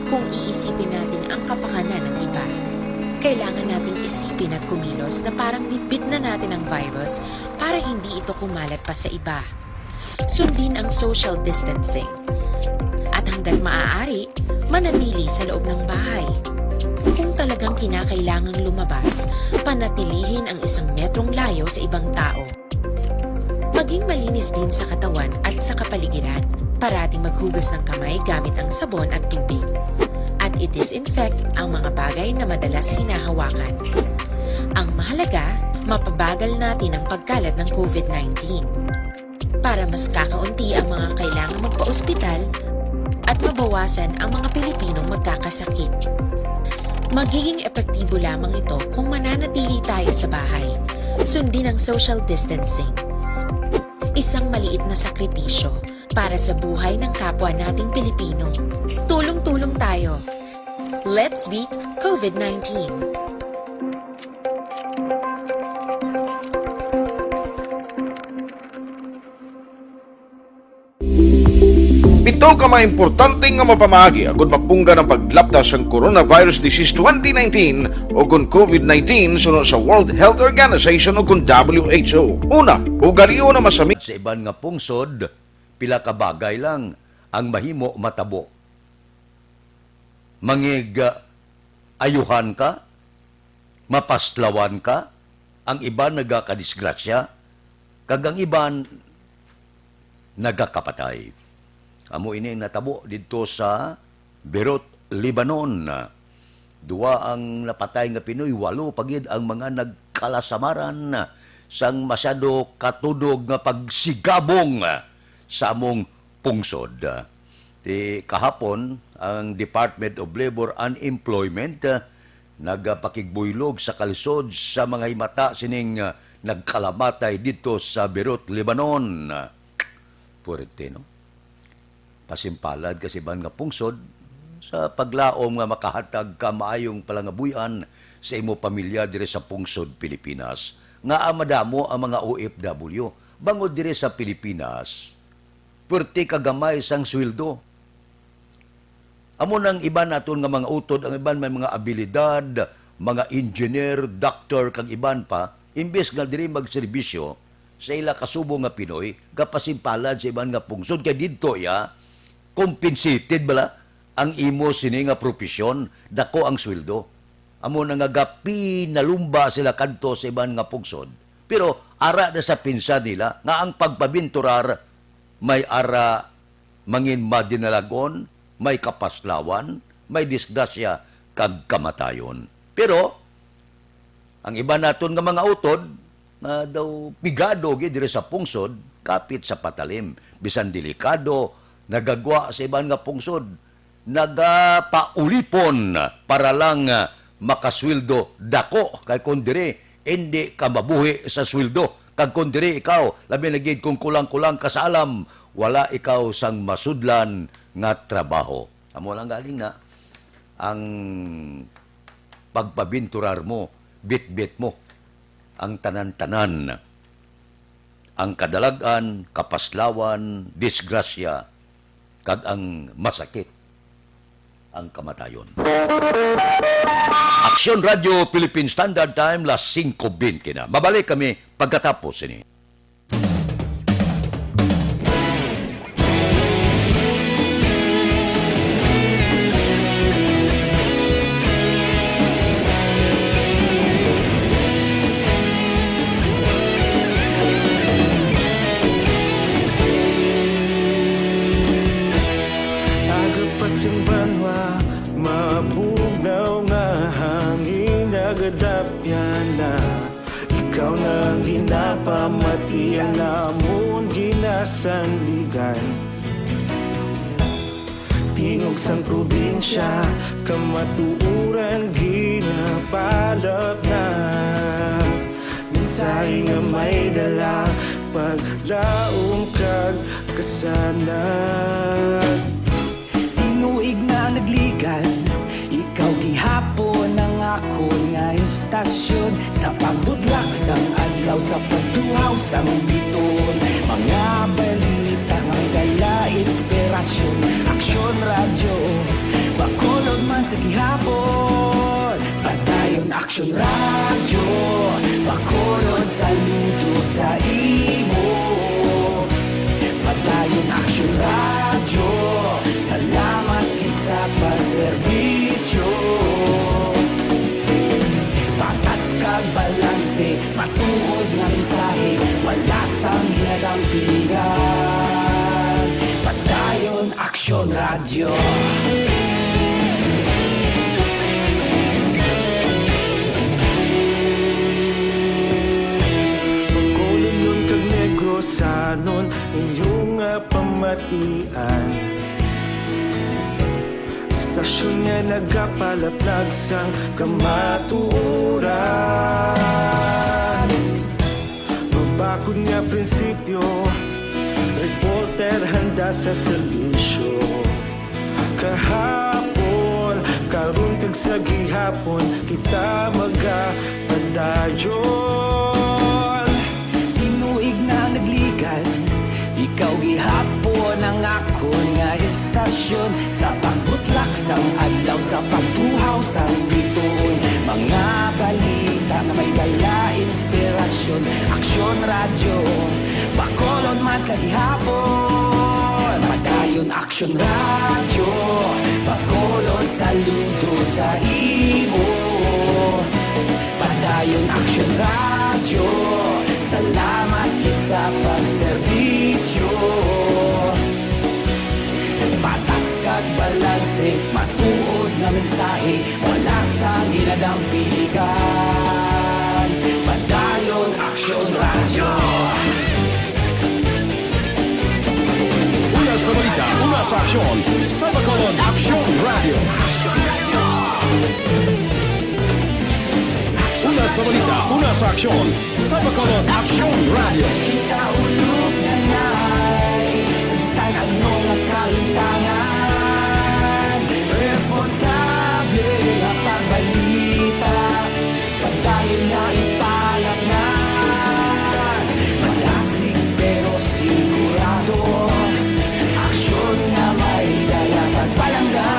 kung iisipin natin ang kapakanan ng iba. Kailangan nating isipin at kumilos na parang bitbit na natin ang virus para hindi ito kumalat pa sa iba. Sundin ang social distancing. At hanggat maaari, manatili sa loob ng bahay. Kung talagang kinakailangang lumabas, panatilihin ang 1 metrong layo sa ibang tao. Maging malinis din sa katawan at sa kapaligiran. Parating maghugas ng kamay gamit ang sabon at tubig. At i-disinfect ang mga bagay na madalas hinahawakan. Ang mahalaga, mapabagal natin ang pagkalat ng COVID-19. Para mas kakaunti ang mga kailangang magpa-ospital at mabawasan ang mga Pilipinong magkakasakit. Magiging epektibo lamang ito kung mananatili tayo sa bahay. Sundin ang social distancing. Isang maliit na sakripisyo para sa buhay ng kapwa nating Pilipino. Tulong-tulong tayo. Let's beat COVID-19. Pito ka mga importante nga mapamagi agud mapungga ng paglaptas ang Coronavirus Disease 2019 o kung COVID-19 sunod sa World Health Organization o kung WHO. Una, ugaliyo na masami. Sa iban nga pungsod, pila ka bagay lang ang mahimo matabo. Mangig ayuhan ka, mapaslawan ka, ang iban nagakadisgrasya, kag ang iban nagakapatay. Amo ini natabo dito sa Beirut, Lebanon. 2 ang napatay nga Pinoy, 8 pagid ang mga nagkalasamaran sang masyado katudog nga pagsigabong sa among pungsod. Kahapon, ang Department of Labor and Employment nagpakigbuylog sa kalisod sa mga himata sining nagkalamatay dito sa Beirut, Lebanon. Puwerte, no? Pasimpalad kasi ban nga pungsod sa paglaom nga makahatag ka maayong palangabuyan sa imo pamilya dire sa pungsod Pilipinas. Nga madamo ang mga OFW. Bangod dire sa Pilipinas, puwerte kagamay sang sweldo. Amo nang iban naton nga mga utod, ang iban may mga abilidad, mga engineer, doctor, kag iban pa, imbes nga diri magserbisyo sa ila kasubo nga Pinoy, kapasimpalad sa iban nga pungsod. Kaya dito compensated bala ang imo sini nga profesyon, dako ang sweldo. Amo na nga gapi nalumba sila kadto sa iban nga pungsod. Pero ara na sa pinsan nila nga ang pagpabinturar may ara mangin madinalagon, may kapaslawan, may disgrasya kag kamatayon. Pero ang iba naton nga mga utod na daw pigado gid dire sa pungsod, kapit sa patalim, bisan delikado, nagagwa sa iban nga pungsod, nagapaulipon para lang makasweldo dako. Kay kung dire, hindi ka mabuhi sa sweldo. Kag kung dire ikaw, labi na gid kung kulang-kulang ka sa alam, wala ikaw sang masudlan nga trabaho. Amo lang galing na ang pagpabinturar mo, bit-bit mo, ang tanan-tanan, ang kadalagan, kapaslawan, disgrasya, kag ang masakit, ang kamatayon. Aksyon Radio Philippine Standard Time, las 5:20 na. Babalik kami pagkatapos ini. Pasimbanwa, mabugnaw nga hangin nagadapyan na. Ikaw na ginapamatian namon ginasandigan. Tingog sang probinsya, kamatuuran ginapalap na. Minsay nga may dala, paglaom kag kasanag. Tinuig na nagligan, ikaw gihapon ang ako nga istasyon. Sa pagbutlak sang adlaw, sa pagtuhaw sang biton. Mga balita, may dala inspirasyon. Aksyon radyo, bakulog man sa gihapon. Padayon aksyon radyo, bakulog saludo sa imo. Padayon aksyon radyo, salamat kisa pagserbisyo. Aksyon Radio. Magkulong nun kag negosanon inyong pamatian. Stasyon nga nagapalaplag sang kamaturan. Mabakod nga prinsipyo, reporter handa sa serbisyo. Kahapon, karon kag sa gihapon, kita magapadayon. Tinuig na naglikan, ikaw gihapon ang akon nga estasyon. Sa pagbutlak sang adlaw, sa pagtuhaw sang bituon. Mga balita na may dala inspirasyon. Aksyon Radio, Bacolod man sa gihapon. Padayon Aksyon Radio, Bacolod saludo sa imo. Padayon Aksyon Radio, salamat kit sa pagserbisyo. Patas kag balanse, matuod na mensahe, wala sang ginadampigan. Padayon Aksyon Radio. Una sa balita, una sa aksyon, sa Bacolod Aksyon Radio. Una sa balita, una sa aksyon, sa Bacolod Aksyon Radio. Kita ulog na ngay, sa anong kahintangan. Responsable na pagbalita, pagdayon na ipalat na. Malasig pero sigurado, aksyon na may dala pagpalangga.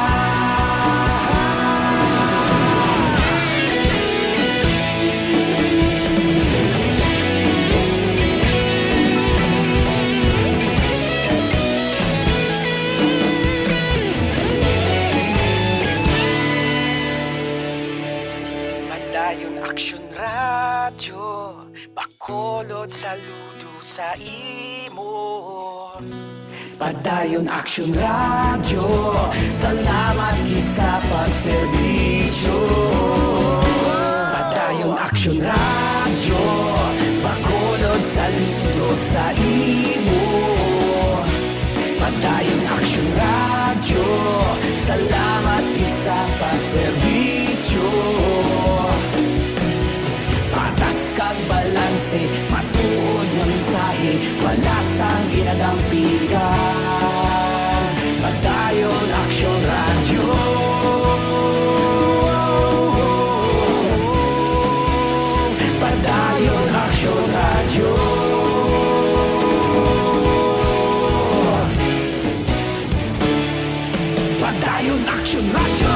Padayon Aksyon Radio, Bacolod saludo sa imo. Padayon Aksyon Radio, salamat kit sa pagserbisyo. Padayon Aksyon Radio, Bacolod saludo sa imo. Padayon Aksyon Radio, salamat kit sa pagserbisyo. Patas kag balanse, matuod nga mensahe, wala sang ginadampigan. Padayon Aksyon Radio. Padayon Aksyon Radio. Padayon Aksyon Radio.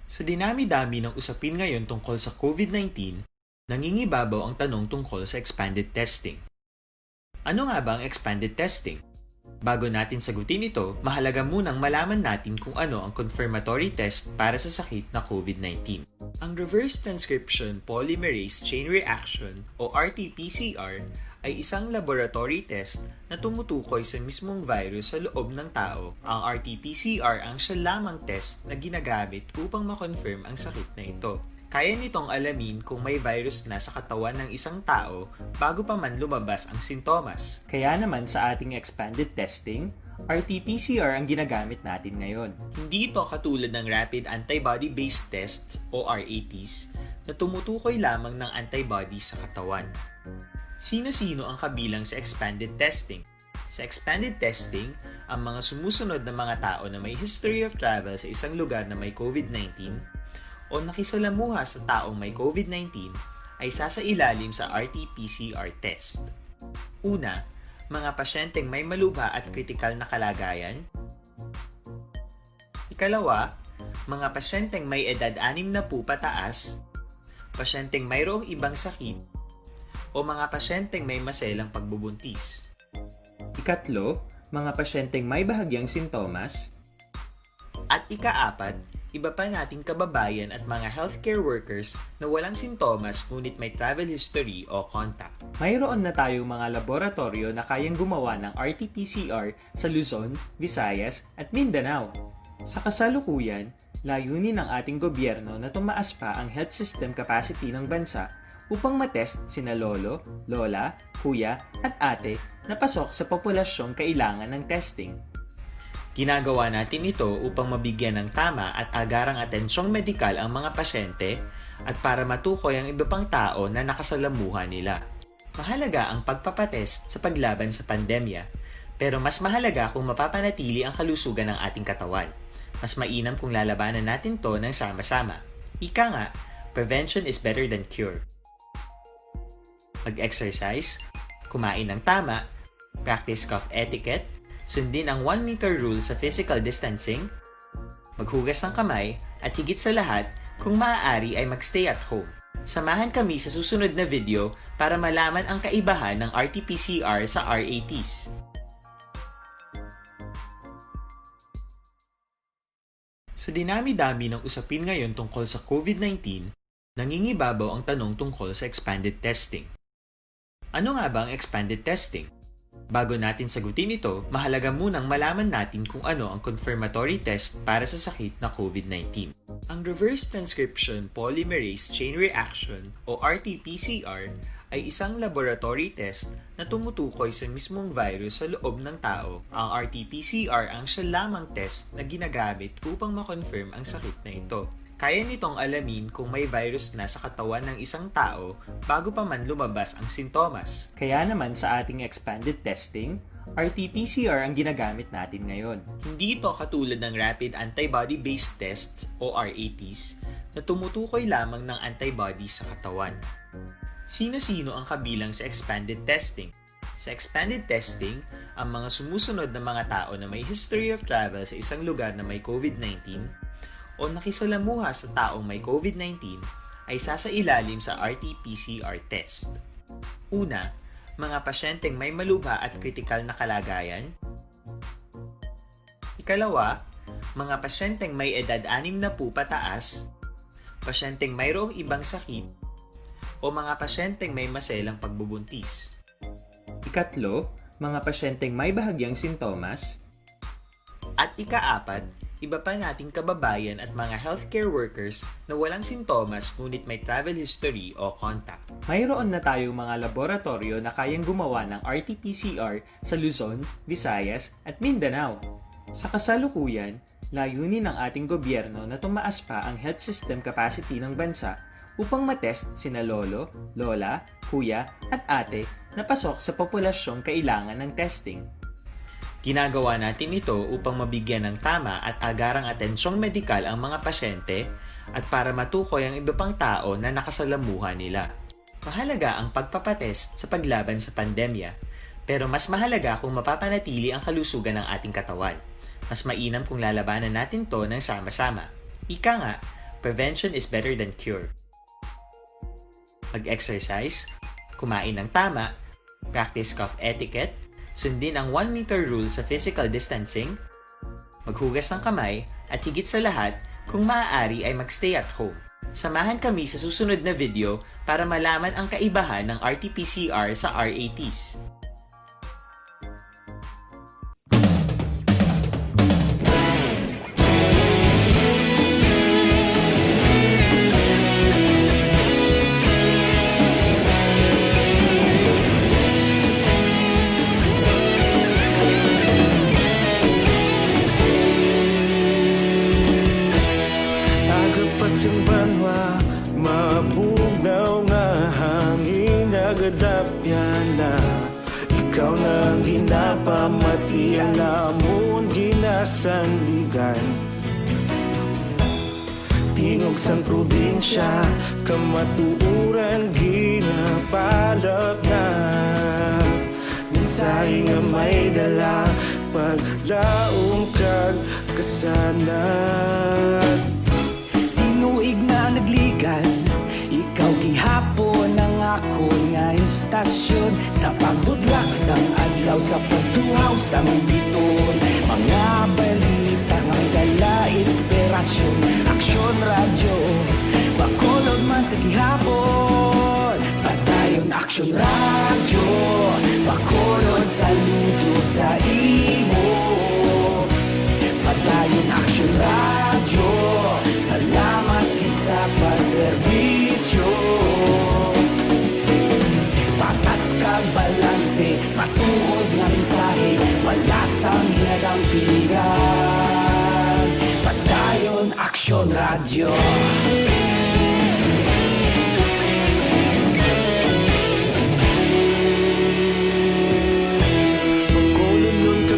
Sa dinami-dami ng usapin ngayon tungkol sa COVID-19, nangingibabaw ang tanong tungkol sa expanded testing. Ano nga ba ang expanded testing? Bago natin sagutin ito, mahalaga munang malaman natin kung ano ang confirmatory test para sa sakit na COVID-19. Ang reverse transcription polymerase chain reaction o RT-PCR ay isang laboratory test na tumutukoy sa mismong virus sa loob ng tao. Ang RT-PCR ang siya lamang test na ginagamit upang makonfirm ang sakit na ito. Kaya nitong alamin kung may virus na sa katawan ng isang tao bago pa man lumabas ang sintomas. Kaya naman sa ating expanded testing, RT-PCR ang ginagamit natin ngayon. Hindi ito katulad ng rapid antibody-based tests o RATs na tumutukoy lamang ng antibodies sa katawan. Sino-sino ang kabilang sa expanded testing? Sa expanded testing, ang mga sumusunod na mga tao na may history of travel sa isang lugar na may COVID-19 o nakisalamuha sa taong may COVID-19 ay sasailalim sa RT-PCR test. Una, mga pasyenteng may malubha at kritikal na kalagayan. Ikalawa, mga pasyenteng may edad 60 pataas, pasyenteng mayroong ibang sakit, o mga pasyenteng may maselang pagbubuntis. Ikatlo, mga pasyenteng may bahagyang sintomas. At ikaapat, iba pa nating kababayan at mga healthcare workers na walang sintomas ngunit may travel history o contact. Mayroon na tayong mga laboratorio na kayang gumawa ng RT-PCR sa Luzon, Visayas at Mindanao. Sa kasalukuyan, layunin ng ating gobyerno na tumaas pa ang health system capacity ng bansa upang matest sina lolo, lola, kuya at ate na pasok sa populasyong kailangan ng testing. Ginagawa natin ito upang mabigyan ng tama at agarang atensyong medikal ang mga pasyente at para matukoy ang iba pang tao na nakasalamuha nila. Mahalaga ang pagpapatest sa paglaban sa pandemya, pero mas mahalaga kung mapapanatili ang kalusugan ng ating katawan. Mas mainam kung lalabanan natin to ng sama-sama. Ika nga, prevention is better than cure. Mag-exercise, kumain ng tama, practice cough etiquette, sundin ang 1 meter rule sa physical distancing, maghugas ng kamay, at higit sa lahat, kung maaari ay magstay at home. Samahan kami sa susunod na video para malaman ang kaibahan ng RT-PCR sa RATs. Sa dinami-dami ng usapin ngayon tungkol sa COVID-19, nangingibabaw ang tanong tungkol sa expanded testing. Ano nga ba ang expanded testing? Bago natin sagutin ito, mahalaga munang malaman natin kung ano ang confirmatory test para sa sakit na COVID-19. Ang reverse transcription polymerase chain reaction o RT-PCR ay isang laboratory test na tumutukoy sa mismong virus sa loob ng tao. Ang RT-PCR ang siya lamang test na ginagamit upang makonfirm ang sakit na ito. Kaya nitong alamin kung may virus na sa katawan ng isang tao bago pa man lumabas ang sintomas. Kaya naman sa ating expanded testing, RT-PCR ang ginagamit natin ngayon. Hindi ito katulad ng Rapid Antibody-Based Tests o RATs na tumutukoy lamang ng antibodies sa katawan. Sino-sino ang kabilang sa expanded testing? Sa expanded testing, ang mga sumusunod na mga tao na may history of travel sa isang lugar na may COVID-19 o nakisalamuha sa taong may COVID-19 ay sasailalim sa RT-PCR test. Una, mga pasyenteng may malubha at kritikal na kalagayan. Ikalawa, mga pasyenteng may edad 60 pataas, pasyenteng mayroong ibang sakit, o mga pasyenteng may maselang pagbubuntis. Ikatlo, mga pasyenteng may bahagyang sintomas. At ikaapat, iba pa nating kababayan at mga healthcare workers na walang sintomas ngunit may travel history o contact. Mayroon na tayong mga laboratorio na kayang gumawa ng RT-PCR sa Luzon, Visayas at Mindanao. Sa kasalukuyan, layunin ng ating gobyerno na tumaas pa ang health system capacity ng bansa upang matest sina lolo, lola, kuya at ate na pasok sa populasyong kailangan ng testing. Ginagawa natin ito upang mabigyan ng tama at agarang atensyong medikal ang mga pasyente at para matukoy ang iba pang tao na nakasalamuha nila. Mahalaga ang pagpapatest sa paglaban sa pandemya, pero mas mahalaga kung mapapanatili ang kalusugan ng ating katawan. Mas mainam kung lalabanan natin to ng sama-sama. Ika nga, prevention is better than cure. Mag-exercise, kumain ng tama, practice cough etiquette, sundin ang 1 meter rule sa physical distancing, maghugas ng kamay, at higit sa lahat, kung maaari ay magstay at home. Samahan kami sa susunod na video para malaman ang kaibahan ng RT-PCR sa RATs. Ang banwa, mabugnaw na hangin nagadapya na. Ikaw nang ginapamati, ang lamon ginasandigan. Tingog sang probinsya, kamatuuran ginapalap na. Minsay nga may dala, paglaom kag kasanat. Tinuig na nagligan, ikaw gihapon ang ako nga istasyon sa pagbudlak sang adlaw. adlaw sa pagtuhaw sa biton. Mga balita nga dala inspirasyon, aksyon radyo, bakolod man sa gihapon. Padayon aksyon radyo, bakolod saludo sa imo. Padayon aksyon radyo, salamat isa pa serbisyo. Patas kag balanse, matuod nga mensahe, wala sang hinadang pilihan. Padayon aksyon radyo.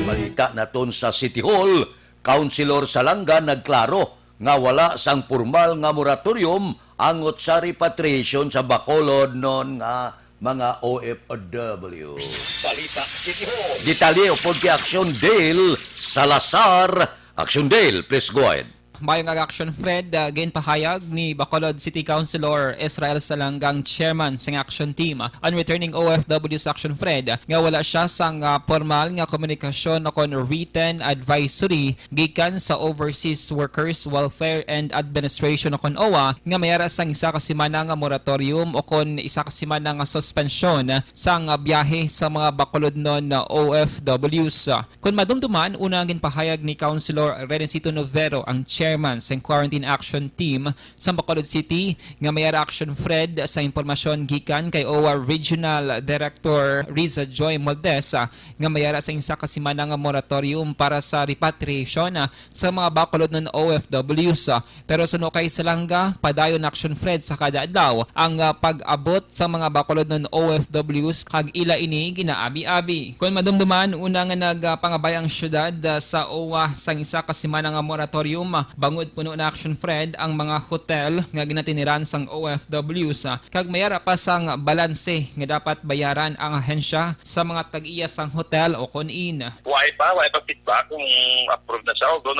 Balita naton sa City Hall, Councilor Salanga nagklaro nga wala sang formal nga moratorium angot sa repatriation sa Bacolod non nga mga OFW. Balita City Hall. Detalye upod kay Action Dale Salazar. Action Dale, please go ahead. Mayong Action Fred, gain pahayag ni Bacolod City Councilor Israel Salangang chairman sa action team on returning OFW sa Action Fred nga wala siya sang formal nga komunikasyon o kon written advisory gikan sa Overseas Workers Welfare and Administration o kon OWA nga mayara sang isa ka semana nga moratorium o kon isa ka semana nga suspension sang biyahe sa mga Bacolod non OFWs. Kung madumduman, unang ginpahayag ni Councilor Renesito Novero ang chairman sa Quarantine Action Team sa Bacolod City nga mayara Action Fred sa impormasyon gikan kay OWA Regional Director Riza Joy Moldes nga mayara sa isa ka semana nga moratorium para sa repatriation sa mga Bacolod non OFWs. Pero suno kay Salanga, padayon Action Fred sa kada adlaw ang pag-abot sa mga Bacolod non OFWs kag ila ini ginaabi-abi. Kung madumduman, una nga nagpangabay ang syudad sa OWA sa isa ka semana nga moratorium bangod puno na Action Fred ang mga hotel nga ginatiniran sang OFWs kag mayara pa sang balanse nga dapat bayaran ang ahensya sa mga tag-iya sang hotel o kon-in. Why pa feedback kung approve na siya. Although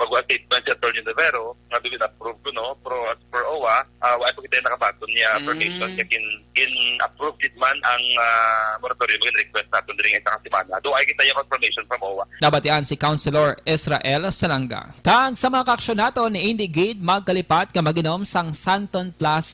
pag-statement si Atty. Novero, nga doon approve ko, no? Pero as per OWA, why pa kita nakabaton niya permission niya approve it man ang moratorium yung request natin din sa kasimana. Doon ay kita yung confirmation from OWA. Nabatian si Councilor Israel Salanga. Sa mga kaaksyon nato ni Indigate magkalipat ka maginom sang Santon Plus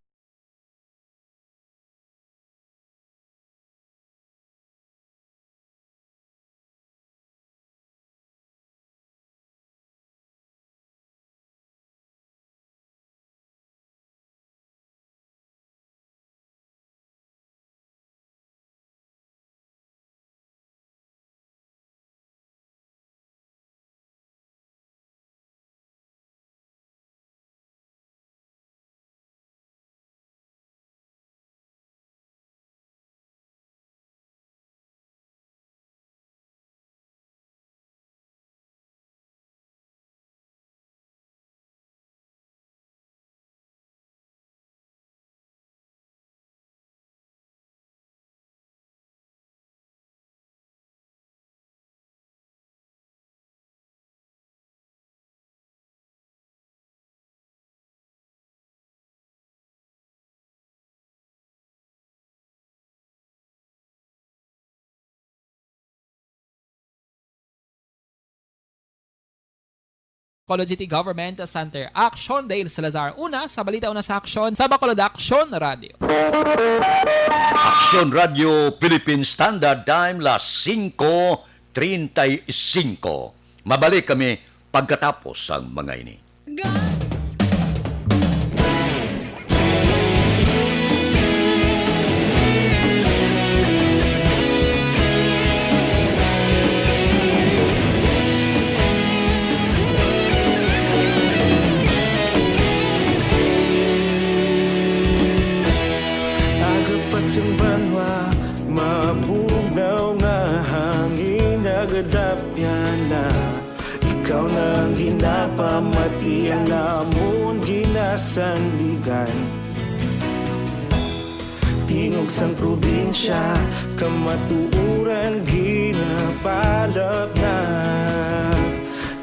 Bacolod City Government Center. Action Dale Salazar. Una sa balita, una sa aksyon sa Bacolod Action Radio. Action Radio Philippine Standard Time las 5:35. Mabalik kami pagkatapos ang mga ini. Yung banwa, mabugnaw nga hangin nagadapyan na. Ikaw nang ginapamati ang lamon ginasandigan. Tingog sang probinsya, kamatuuran ginapalap na.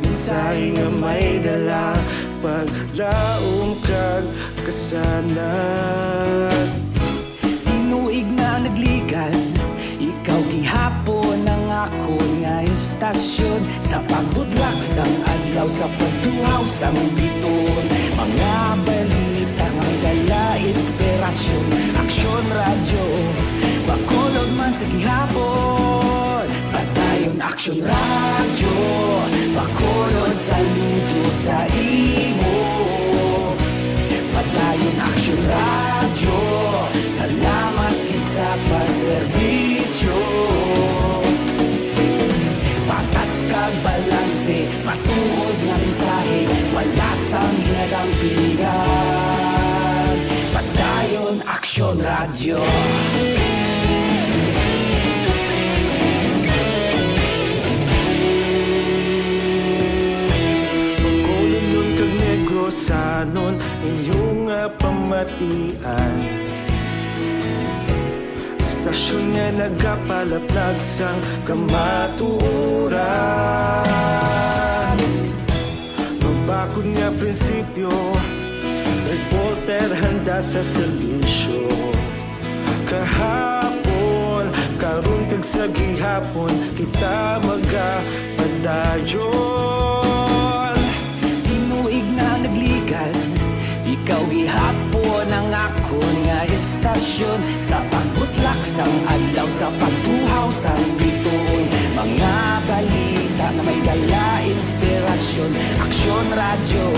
Minsay nga may dala, paglaom kag kasanat. Tinuig na nagligan, ikaw gihapon akon nga istasyon sa pagbudlak sang adlaw sa pagtuhaw sang biton. Mga balita nga dala inspirasyon, aksyon radyo, bakolod man sa gihapon. Padayon aksyon radyo, bakolod saludo sa imo. Padayon aksyon radyo, salamat kisa pagserbisyo. Patas kag balanse, matuod nga mensahe, wala sang ginadampingan. Padayon aksyon radyo. Sanon inyong pamatian, stasyon nga nagapalaplag sang kamatuoran. Magbakod nga prinsipyo, reporter handa sa serbisyo. Kahapon, karon kag sa gihapon, kita magapadayon. Ikaw gihapon ang akon nga istasyon sa pagbutlak sang adlaw sa pagtuhaw sang biton. Mga balita na may dala inspirasyon, aksyon radyo,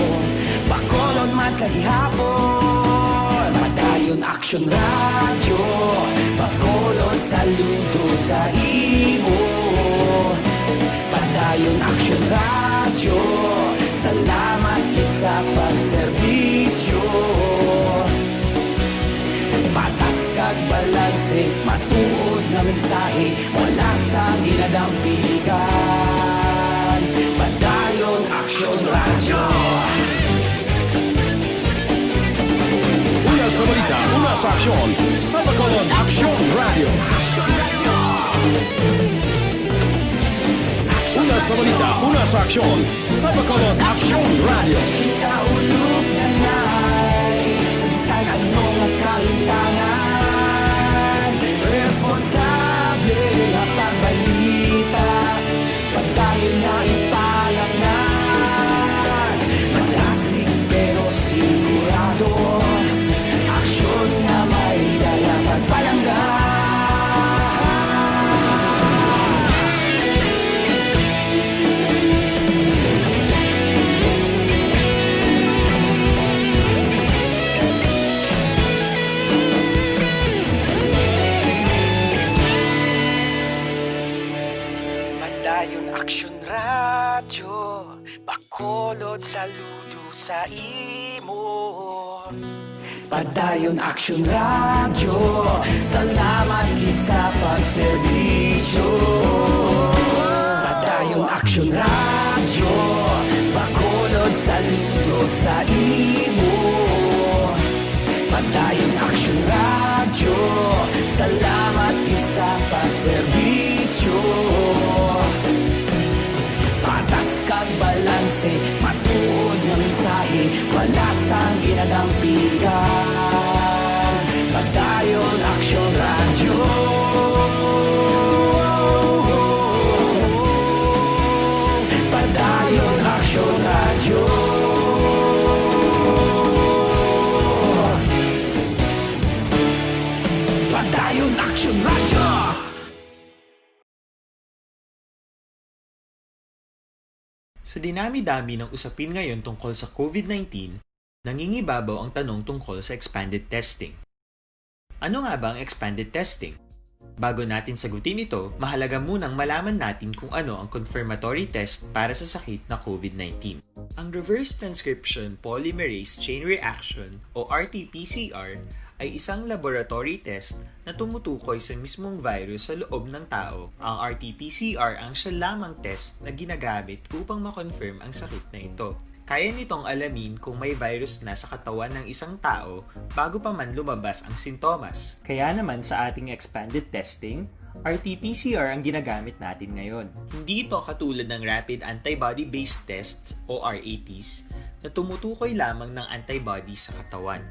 bakolod man sa gihapon. Padayon aksyon radyo, bakolod saludo sa imo. Padayon aksyon radyo, salamat sa pagserbisyo. Patas kag balanse, matuod na mensahe, wala sang ginadampigan. Padayon aksyon radyo. Una sa balita, una sa aksyon, sa Bacolod Aksyon Radio. Una sa balita, una sa aksyon, sa Bacolod Aksyon Radio. Kaulog na ngay, sabisan anong kalintangan. Responsable na pagbalita, pagkain na ipalangan. Malasig pero sigurado, aksyon na may dala pagpalanggan. Aksyon radyo, bakolod saludo sa imo. Padayon aksyon radyo, salamat gid sa pagserbisyo. Padayon aksyon radyo, bakolod saludo sa imo. Padayon aksyon radyo, salamat gid sa pagserbisyo. Patas kag balanse, matuod nga mensahe, wala sang ginadampigan. Padayon aksyon radyo. Padayon aksyon radyo. Padayon aksyon radyo. Sa dinami-dami ng usapin ngayon tungkol sa COVID-19, nangingibabaw ang tanong tungkol sa expanded testing. Ano nga ba ang expanded testing? Bago natin sagutin ito, mahalaga munang malaman natin kung ano ang confirmatory test para sa sakit na COVID-19. Ang reverse transcription polymerase chain reaction o RT-PCR ay isang laboratory test na tumutukoy sa mismong virus sa loob ng tao. Ang RT-PCR ang siya lamang test na ginagamit upang makonfirm ang sakit na ito. Kaya nitong alamin kung may virus na sa katawan ng isang tao bago pa man lumabas ang sintomas. Kaya naman sa ating expanded testing, RT-PCR ang ginagamit natin ngayon. Hindi ito katulad ng Rapid Antibody-Based Tests o RATs na tumutukoy lamang ng antibodies sa katawan.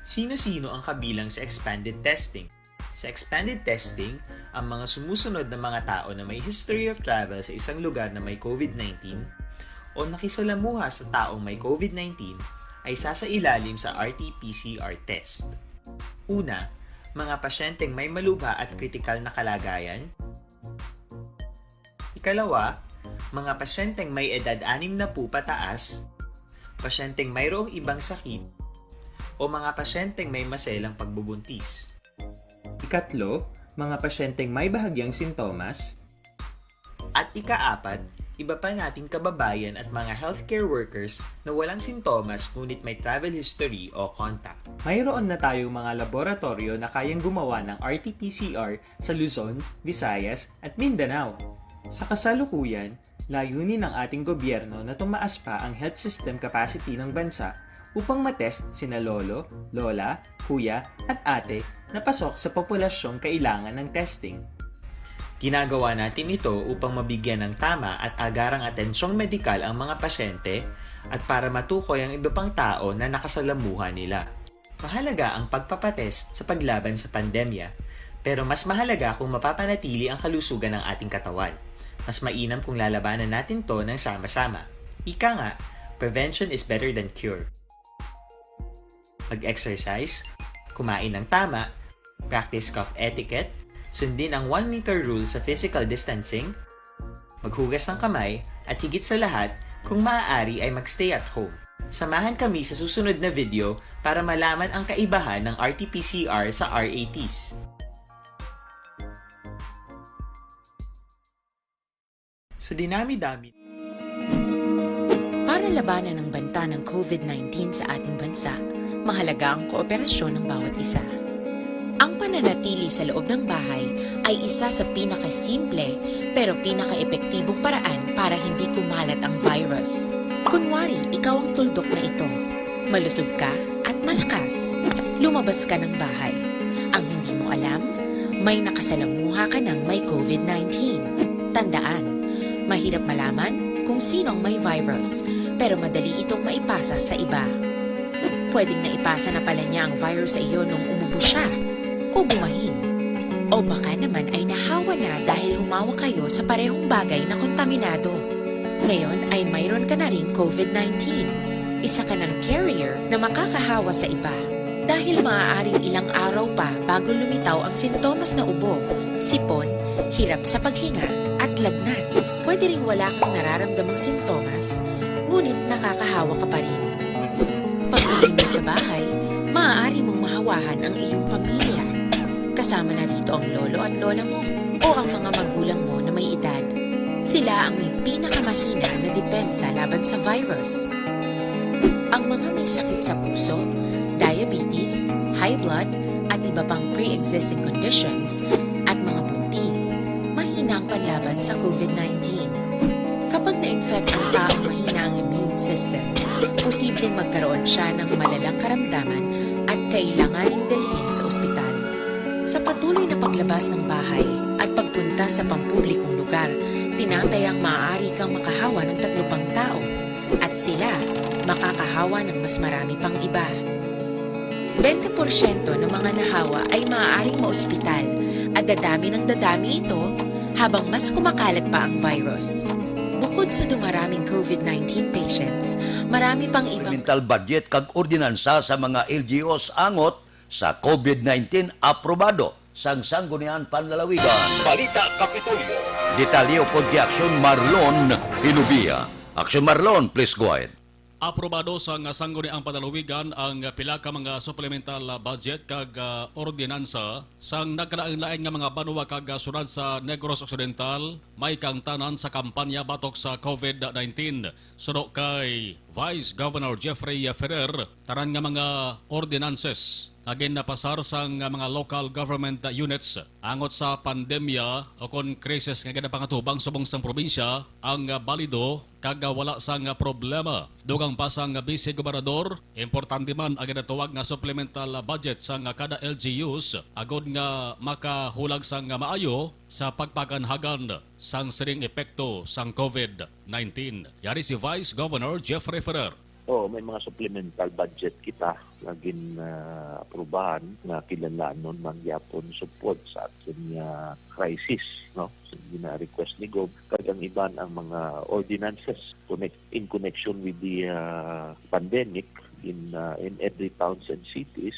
Sino-sino ang kabilang sa expanded testing? Sa expanded testing, ang mga sumusunod na mga tao na may history of travel sa isang lugar na may COVID-19 o nakisalamuha sa taong may COVID-19 ay sasailalim sa RT-PCR test. Una, mga pasyenteng may malubha at kritikal na kalagayan. Ikalawa, mga pasyenteng may edad 60 pataas, pasyenteng mayroong ibang sakit, o mga pasyenteng may maselang pagbubuntis. Ikatlo, mga pasyenteng may bahagyang sintomas. At ikaapat, iba pa nating kababayan at mga healthcare workers na walang sintomas ngunit may travel history o contact. Mayroon na tayong mga laboratorio na kayang gumawa ng RT-PCR sa Luzon, Visayas at Mindanao. Sa kasalukuyan, layunin ng ating gobyerno na tumaas pa ang health system capacity ng bansa upang matest sina lolo, lola, kuya at ate na pasok sa populasyong kailangan ng testing. Ginagawa natin ito upang mabigyan ng tama at agarang atensyong medikal ang mga pasyente at para matukoy ang iba pang tao na nakasalamuha nila. Mahalaga ang pagpapatest sa paglaban sa pandemya, pero mas mahalaga kung mapapanatili ang kalusugan ng ating katawan. Mas mainam kung lalabanan natin to ng sama-sama. Ika nga, prevention is better than cure. Mag-exercise, kumain ng tama, practice cough etiquette, sundin ang 1 meter rule sa physical distancing, maghugas ng kamay, at higit sa lahat, kung maaari ay magstay at home. Samahan kami sa susunod na video para malaman ang kaibahan ng RT-PCR sa RATs. Sa dinami-dami. Para labanan ang banta ng COVID-19 sa ating bansa, mahalaga ang kooperasyon ng bawat isa. Ang pananatili sa loob ng bahay ay isa sa pinakasimple pero pinaka-epektibong paraan para hindi kumalat ang virus. Kunwari, ikaw ang tuldok na ito. Malusog ka at malakas. Lumabas ka ng bahay. Ang hindi mo alam, may nakasalamuha ka ng may COVID-19. Tandaan, mahirap malaman kung sino ang may virus, pero madali itong maipasa sa iba. Pwedeng naipasa na pala niya ang virus sa iyo nung umubo siya o bumahin. O baka naman ay nahawa na dahil humawa kayo sa parehong bagay na kontaminado. Ngayon ay mayroon ka na ring COVID-19. Isa ka ng carrier na makakahawa sa iba. Dahil maaaring ilang araw pa bago lumitaw ang sintomas na ubo, sipon, hirap sa paghinga at lagnat. Pwede ring wala kang nararamdamang sintomas, ngunit nakakahawa ka pa rin. Pag-uwi mo sa bahay, maaari mong mahawahan ang iyong pamilya. Kasama na rito ang lolo at lola mo o ang mga magulang mo na may edad. Sila ang may pinakamahina na depensa laban sa virus. Ang mga may sakit sa puso, diabetes, high blood, at iba pang pre-existing conditions at mga buntis, mahina ang panlaban sa COVID-19. Kapag na-infect ang taong mahina ang immune system, posibleng magkaroon siya ng malalang karamdaman at kailanganing dalhin sa ospital. Sa patuloy na paglabas ng bahay at pagpunta sa pampublikong lugar, tinatayang maaari kang makahawa ng 3 pang tao at sila makakahawa ng mas marami pang iba. 20% ng mga nahawa ay maaaring maospital at dadami ng dadami ito habang mas kumakalat pa ang virus. Bukod sa dumaraming COVID-19 patients, marami pang ibang Mental budget kag ordinansa sa mga LGUs angot sa COVID-19 aprobado sang Sangguniang Panlalawigan. Balita Kapitolyo. Detalye po di Aksyon Marlon Pinubia. Aksyon Marlon, please go ahead. Aprobado sa Sangguniang Panlalawigan ang pila ka mga supplemental budget kag ordinansa sang nagkalain-lain nga mga banwa kag sunod sa Negros Occidental may kang tanan sa kampanya batok sa COVID-19. Suno kay Vice Governor Jeffrey Ferrer, tanan nga mga ordinances agin na pasar sang mga local government units angot sa pandemya o kon krisis nga ganapangatubang subong sang probinsya ang balido kag wala sang problema. Dugang pasang Vice Gobernador, importante man ang ginatuwag nga supplemental budget sang kada LGUs agod nga makahulag sang maayo sa pagpaganhagan sang siring epekto sang COVID-19. Yari si Vice Governor Jeffrey Ferrer. may mga supplemental budget kita na gin-aprobahan na kinalanon mangyapon support sa ating crisis, no? So, gina-request ni Gob kagang iban ang mga ordinances in connection with the pandemic in every towns and cities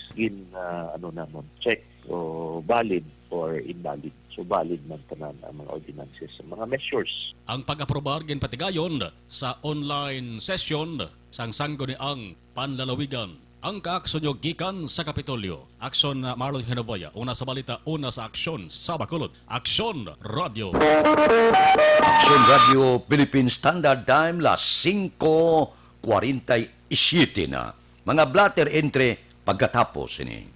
check o valid or invalid. So valid man tanan ang mga ordinances, mga measures. Ang pag-aprobar gin patigayon sa online session sang sangguniang panlalawigan. Ang kaaksyon gikan sa Kapitolyo. Aksyon Marlon Hinoboya. Una sa balita, una sa aksyon sa Bacolod. Aksyon Radio. Aksyon Radio Philippine Standard Time las 5:47 na. Mga blatter entre pagkatapos ini.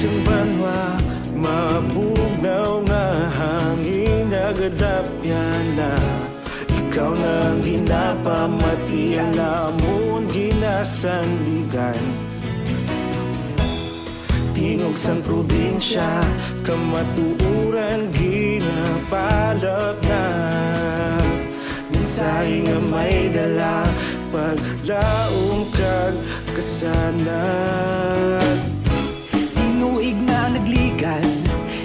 Simbanwa, mabugnaw nga hangin nagadapyan na. Ikaw na ginapamati ang namon ginasandigan. Tingog sang probinsya, kamatuuran ginapalap na. Minsay nga may dala, paglaong kag kasanat. Tuig na nagligan,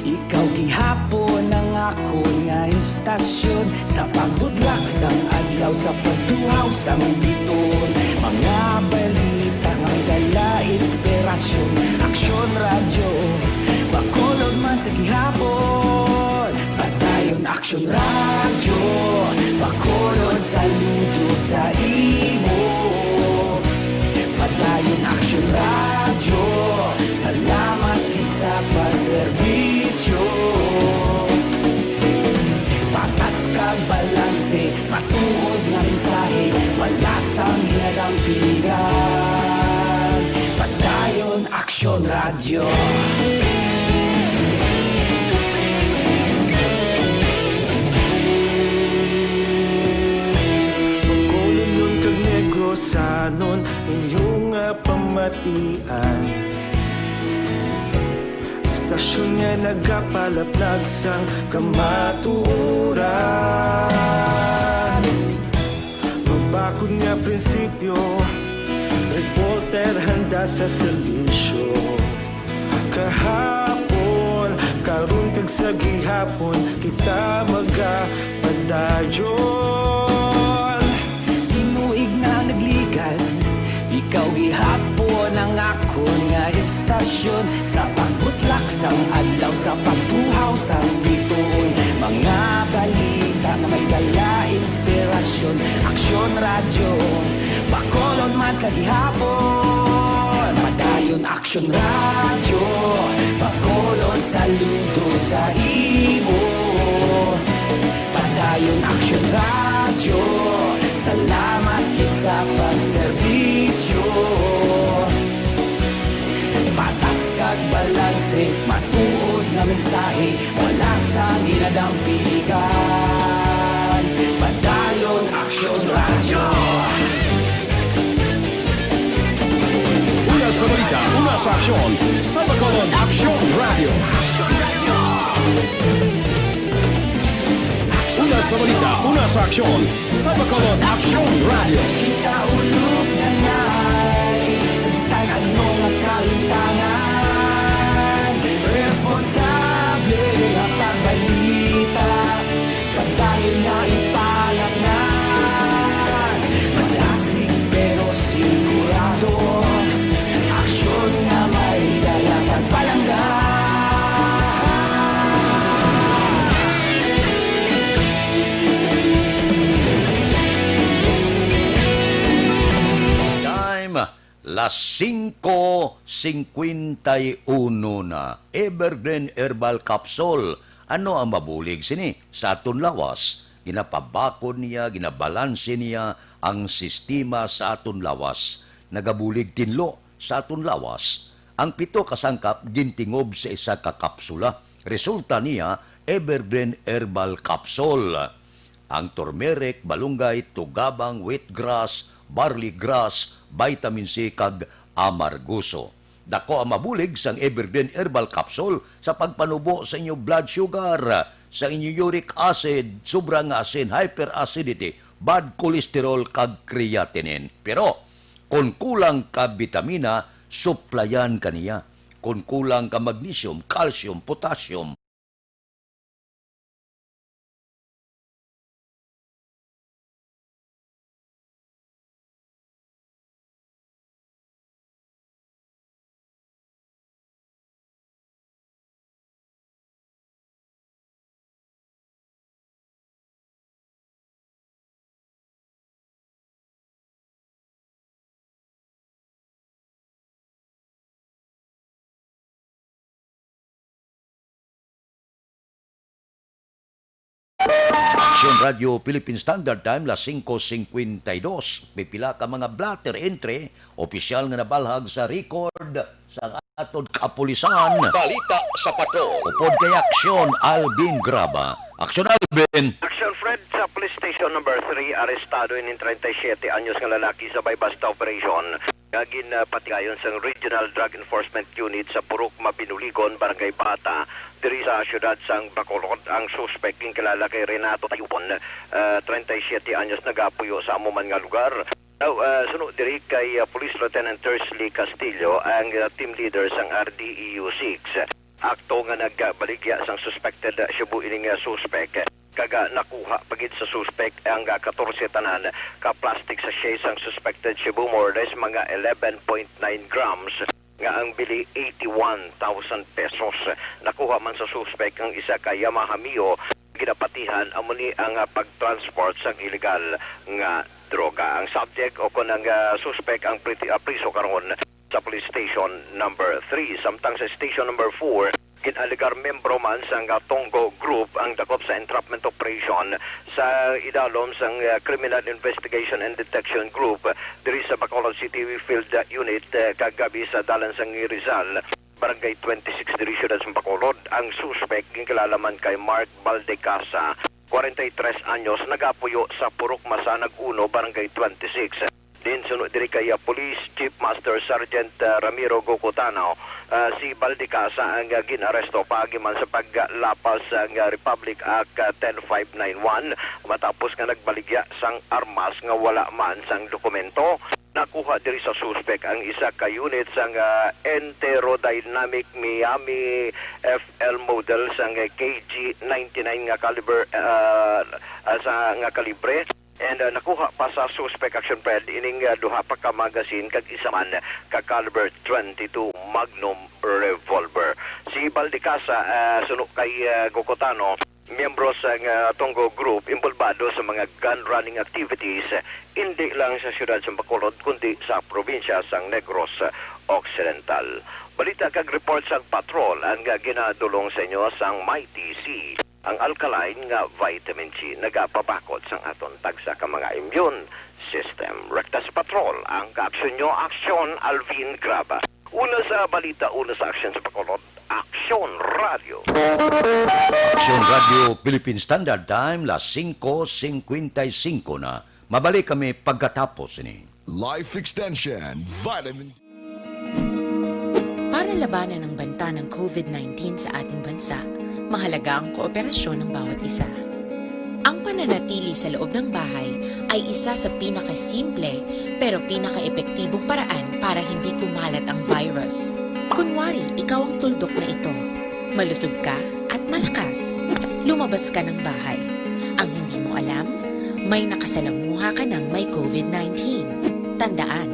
ikaw gihapon ang ako nga istasyon. Sa pagbutlak sang adlaw, sa pagtuhaw sang biton. Mga balita nga may dala inspirasyon. Aksyon radyo, Bacolod man sa gihapon. Padayon aksyon radyo, Bacolod saludo sa imo. Padayon aksyon radyo, salamat sa pagserbisyo. Patas kag balanse, matuod nga mensahe, wala sang ginadampingan. Padayon aksyon radyo. Bacolod nun kag Negros sanon inyong pamatian. Stasyon nga nagapalaplag sang kamatuoran. Mabakod nga prinsipyo, reporter handa sa serbisyo. Kahapon, karon kag sa gihapon, kita magapadayon. Tinuig na nagligan, ikaw gihapon ang ako nga istasyon. Sa pagbutlak sang adlaw, sa pagtuhaw sang biton. Mga balita nga may dala inspirasyon. Aksyon radyo, Bacolod man sa gihapon. Padayon aksyon radyo, Bacolod saludo sa imo. Padayon aksyon radyo, salamat kit sa pagserbisyo. Patas kag balanse, matuod nga mensahe, wala sang ginadampigan. Padayon aksyon radyo. Una sa balita, una sa aksyon sa Bacolod Aksyon Radio. Una sa balita, una sa aksyon sa Bacolod Aksyon Radio. Kita ulog na ngay, sa bisan anong kalintangan. Responsable nga pagbalita, pagdayon nga ipalagnan. Malasig pero sigurado, aksyon nga may dala pagpalanggan. Las 5:51 na. Evergreen Herbal Capsule. Ano ang mabulig sini? Sa aton lawas, ginapabakon niya, ginabalanse niya ang sistema sa aton lawas. Nagabulig tinlo sa aton lawas. Ang 7 kasangkap gintingob sa isa ka kapsula. Resulta niya, Evergreen Herbal Capsule. Ang turmeric, balunggay, tugabang, wheatgrass, barley grass, vitamin C kag amarguso. Dako ang mabulig sang Evergreen Herbal Capsule sa pagpanubo sa inyong blood sugar, sa inyong uric acid, sobrang asin, hyperacidity, bad cholesterol kag creatinine. Pero kung kulang ka vitamina, suplayan kaniya. Kung kulang ka magnesium, calcium, potassium, Action Radio Philippine Standard Time, las 5:52. Pipila ka mga blatter entry, opisyal nga nabalhag sa record sa atod kapulisan. Balita sa patrol. Upod kay Action Alvin Graba. Action Alvin. Action Fred, sa police station number 3, arestado in 37 anyos nga lalaki sa basta operation. Gagin patigayon sa Regional Drug Enforcement Unit sa Purok Mabinuligon, Barangay Bata, diri sa syudad sang Bacolod. Ang suspect king kilala kay Renato Tayupon, 37 anyos, nagapuyo sa amuman nga lugar. Now, sunod diri kay Police Lieutenant Tersley Castillo, ang team leader sang RDEU 6. Akto nga nagbaligya sang suspected Cebu ining suspect. Kaga nakuha pagit sa suspect ang 14 tanan ka plastic sachet ang suspected Cebu Mordes, mga 11.9 grams nga ang bili 81,000 pesos. Nakuha man sa suspect ang isa ka Yamaha Mio, ginapatihan amuni ang pagtransport sang illegal nga droga. Ang subject o kon ang suspect ang priso karon sa police station number 3. Samtang sa station number 4, kinaligar membro man sang Tonggo Group ang dakop sa entrapment operation sa idalom sang Criminal Investigation and Detection Group diri sa Bacolod City Field Unit kagabi sa dalan sang Rizal, Barangay 26 diri syudad sa Bacolod. Ang suspect ginkilalaman kay Mark Baldecasa, 43 anyos, nagapuyo sa Purok Masanag 1, Barangay 26. Din sunod diri kay Police Chief Master Sergeant Ramiro Gocotano, si Baldecasa ang ginaresto pagiman sa paglapas ng Republic Act 10591 matapos nga nagbaligya sang armas nga wala man sang dokumento. Nakuha diri sa suspect ang isa ka unit sang Enterodynamic Miami FL model sang KG-99 nga caliber sa nga kalibre. And nakuha pa sa suspect Action Fred ining duha pa ka magazine kag isa man ka caliber 22 Magnum revolver. Si Baldecasa suno kay Gocotano, miyembro sa Tonggo Group, involvado sa mga gun running activities hindi lang sa siyudad sa Bacolod kundi sa probinsya sang Negros Occidental. Balita kag report sa patrol ang ginadulong sa inyo sang Mighty C. Ang alkaline nga vitamin C nagapabakod sang aton tagsa ka mga immune system. Rekta sa patrol ang ka-aksyon nyo, Action Alvin Graba. Una sa balita, una sa action sa Bacolod, Action Radio. Action Radio Philippine Standard Time, las 5:55 na. Mabalik kami pagkatapos ini. Life Extension Vitamin. Para labanan ang banta ng COVID-19 sa ating bansa, mahalaga ang kooperasyon ng bawat isa. Ang pananatili sa loob ng bahay ay isa sa pinakasimple pero pinaka-epektibong paraan para hindi kumalat ang virus. Kunwari, ikaw ang tuldok na ito. Malusog ka at malakas. Lumabas ka ng bahay. Ang hindi mo alam, may nakasalamuha ka ng may COVID-19. Tandaan,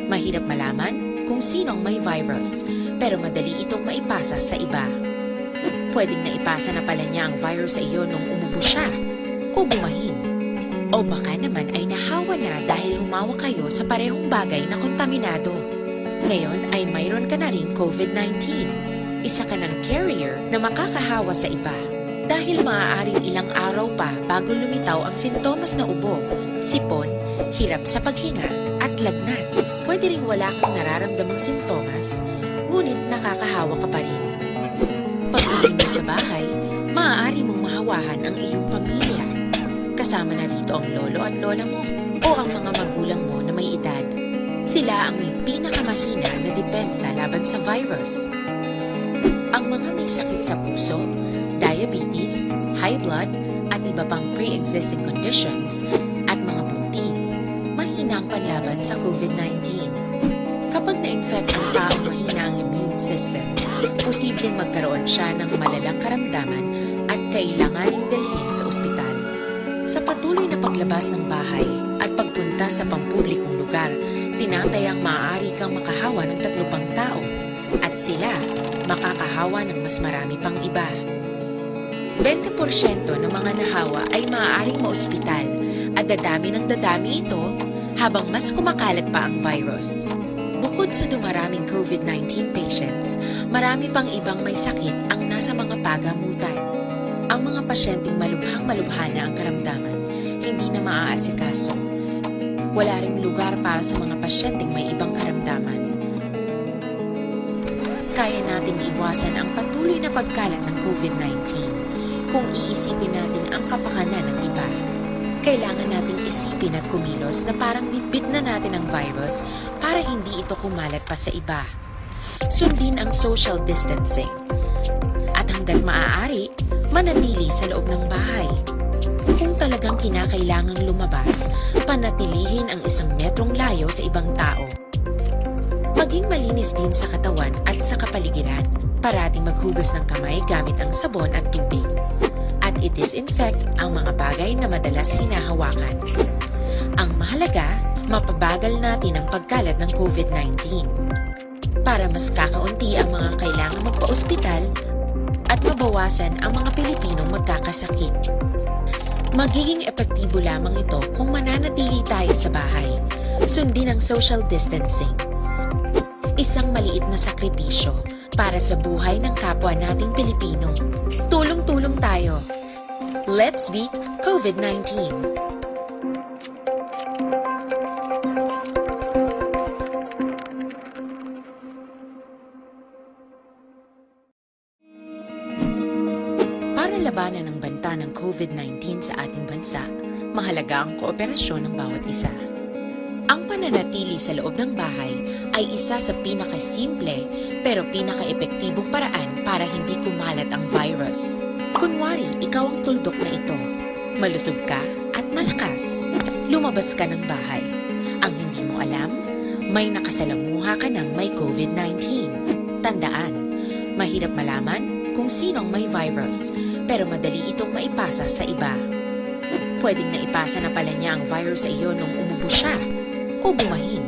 mahirap malaman kung sino ang may virus, pero madali itong maipasa sa iba. Pwedeng naipasa na pala niya ang virus sa iyo nung umubo siya o bumahin. O baka naman ay nahawa na dahil humawa kayo sa parehong bagay na kontaminado. Ngayon ay mayroon ka na ring COVID-19. Isa ka ng carrier na makakahawa sa iba. Dahil maaaring ilang araw pa bago lumitaw ang sintomas na ubo, sipon, hirap sa paghinga at lagnat. Pwede ring wala kang nararamdamang sintomas, ngunit nakakahawa ka pa rin. Pag uwi mo sa bahay, maaari maunawaan ang iyong pamilya. Kasama na rito ang lolo at lola mo o ang mga magulang mo na may edad. Sila ang may pinakamahina na depensa laban sa virus. Ang mga may sakit sa puso, diabetes, high blood, at iba pang pre-existing conditions at mga buntis, mahina ang panlaban sa COVID-19. Kapag na-infect ang taong mahina ang immune system, posibleng magkaroon siya ng malalang karamdaman at kailanganing dalhin sa ospital. Sa patuloy na paglabas ng bahay at pagpunta sa pampublikong lugar, tinatayang maaari kang makahawa ng 3 pang tao at sila makakahawa ng mas marami pang iba. 20% ng mga nahawa ay maaaring maospital at dadami ng dadami ito habang mas kumakalat pa ang virus. Bukod sa dumaraming COVID-19 patients, marami pang ibang may sakit ang nasa mga pagamutan. Ang mga pasyenteng malubhang-malubha na ang karamdaman, hindi na maaasikaso. Wala ring lugar para sa mga pasyenteng may ibang karamdaman. Kaya nating iwasan ang patuloy na pagkalat ng COVID-19 kung iisipin natin ang kapakanan ng iba. Kailangan nating isipin at kumilos na parang bitbit na natin ang virus para hindi ito kumalat pa sa iba. Sundin ang social distancing. At hanggat maaari, manatili sa loob ng bahay. Kung talagang kinakailangang lumabas, panatilihin ang 1 metrong layo sa ibang tao. Maging malinis din sa katawan at sa kapaligiran. Parating maghugas ng kamay gamit ang sabon at tubig. At i-disinfect ang mga bagay na madalas hinahawakan. Ang mahalaga, mapabagal natin ang pagkalat ng COVID-19. Para mas kakaunti ang mga kailangang magpa-ospital at mabawasan ang mga Pilipinong magkakasakit. Magiging epektibo lamang ito kung mananatili tayo sa bahay. Sundin ang social distancing. Isang maliit na sakripisyo para sa buhay ng kapwa nating Pilipino. Tulong-tulong tayo. Let's beat COVID-19. Para labanan ang banta ng COVID-19 sa ating bansa, mahalaga ang kooperasyon ng bawat isa. Ang pananatili sa loob ng bahay ay isa sa pinakasimple pero pinaka-epektibong paraan para hindi kumalat ang virus. Kunwari, ikaw ang tuldok na ito. Malusog ka at malakas. Lumabas ka ng bahay. Ang hindi mo alam, may nakasalamuha ka ng may COVID-19. Tandaan, mahirap malaman kung sinong may virus, pero madali itong maipasa sa iba. Pwedeng naipasa na pala niya ang virus sa iyo nung umubo siya o bumahin.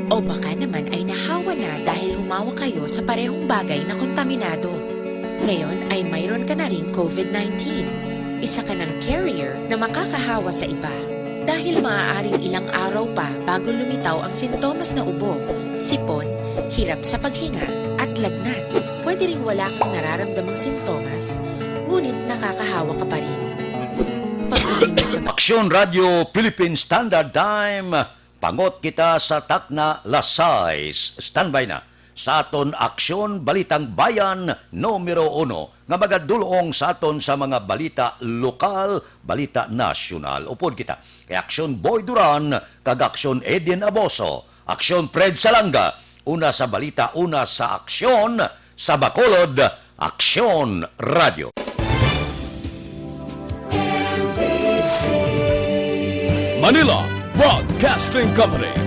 O baka naman ay nahawa na dahil humawa kayo sa parehong bagay na kontaminado. Ngayon ay mayroon ka na ring COVID-19. Isa ka ng carrier na makakahawa sa iba. Dahil maaaring ilang araw pa bago lumitaw ang sintomas na ubo, sipon, hirap sa paghinga at lagnat. Pwede ring wala kang nararamdamang sintomas, ngunit nakakahawa ka pa rin. Pag-uwi mo sa Aksyon Radio Philippine Standard Time. Pangot kita sa takna Lasais. Standby na sa aton Aksyon Balitang Bayan numero 1 nga magadulong sa aton sa mga balita lokal, balita nasyonal. Upod kita kay Aksyon Boy Duran kag Aksyon Edin Aboso, Aksyon Fred Salanga, una sa balita, una sa aksyon sa Bacolod, Aksyon Radio. Manila Broadcasting Company.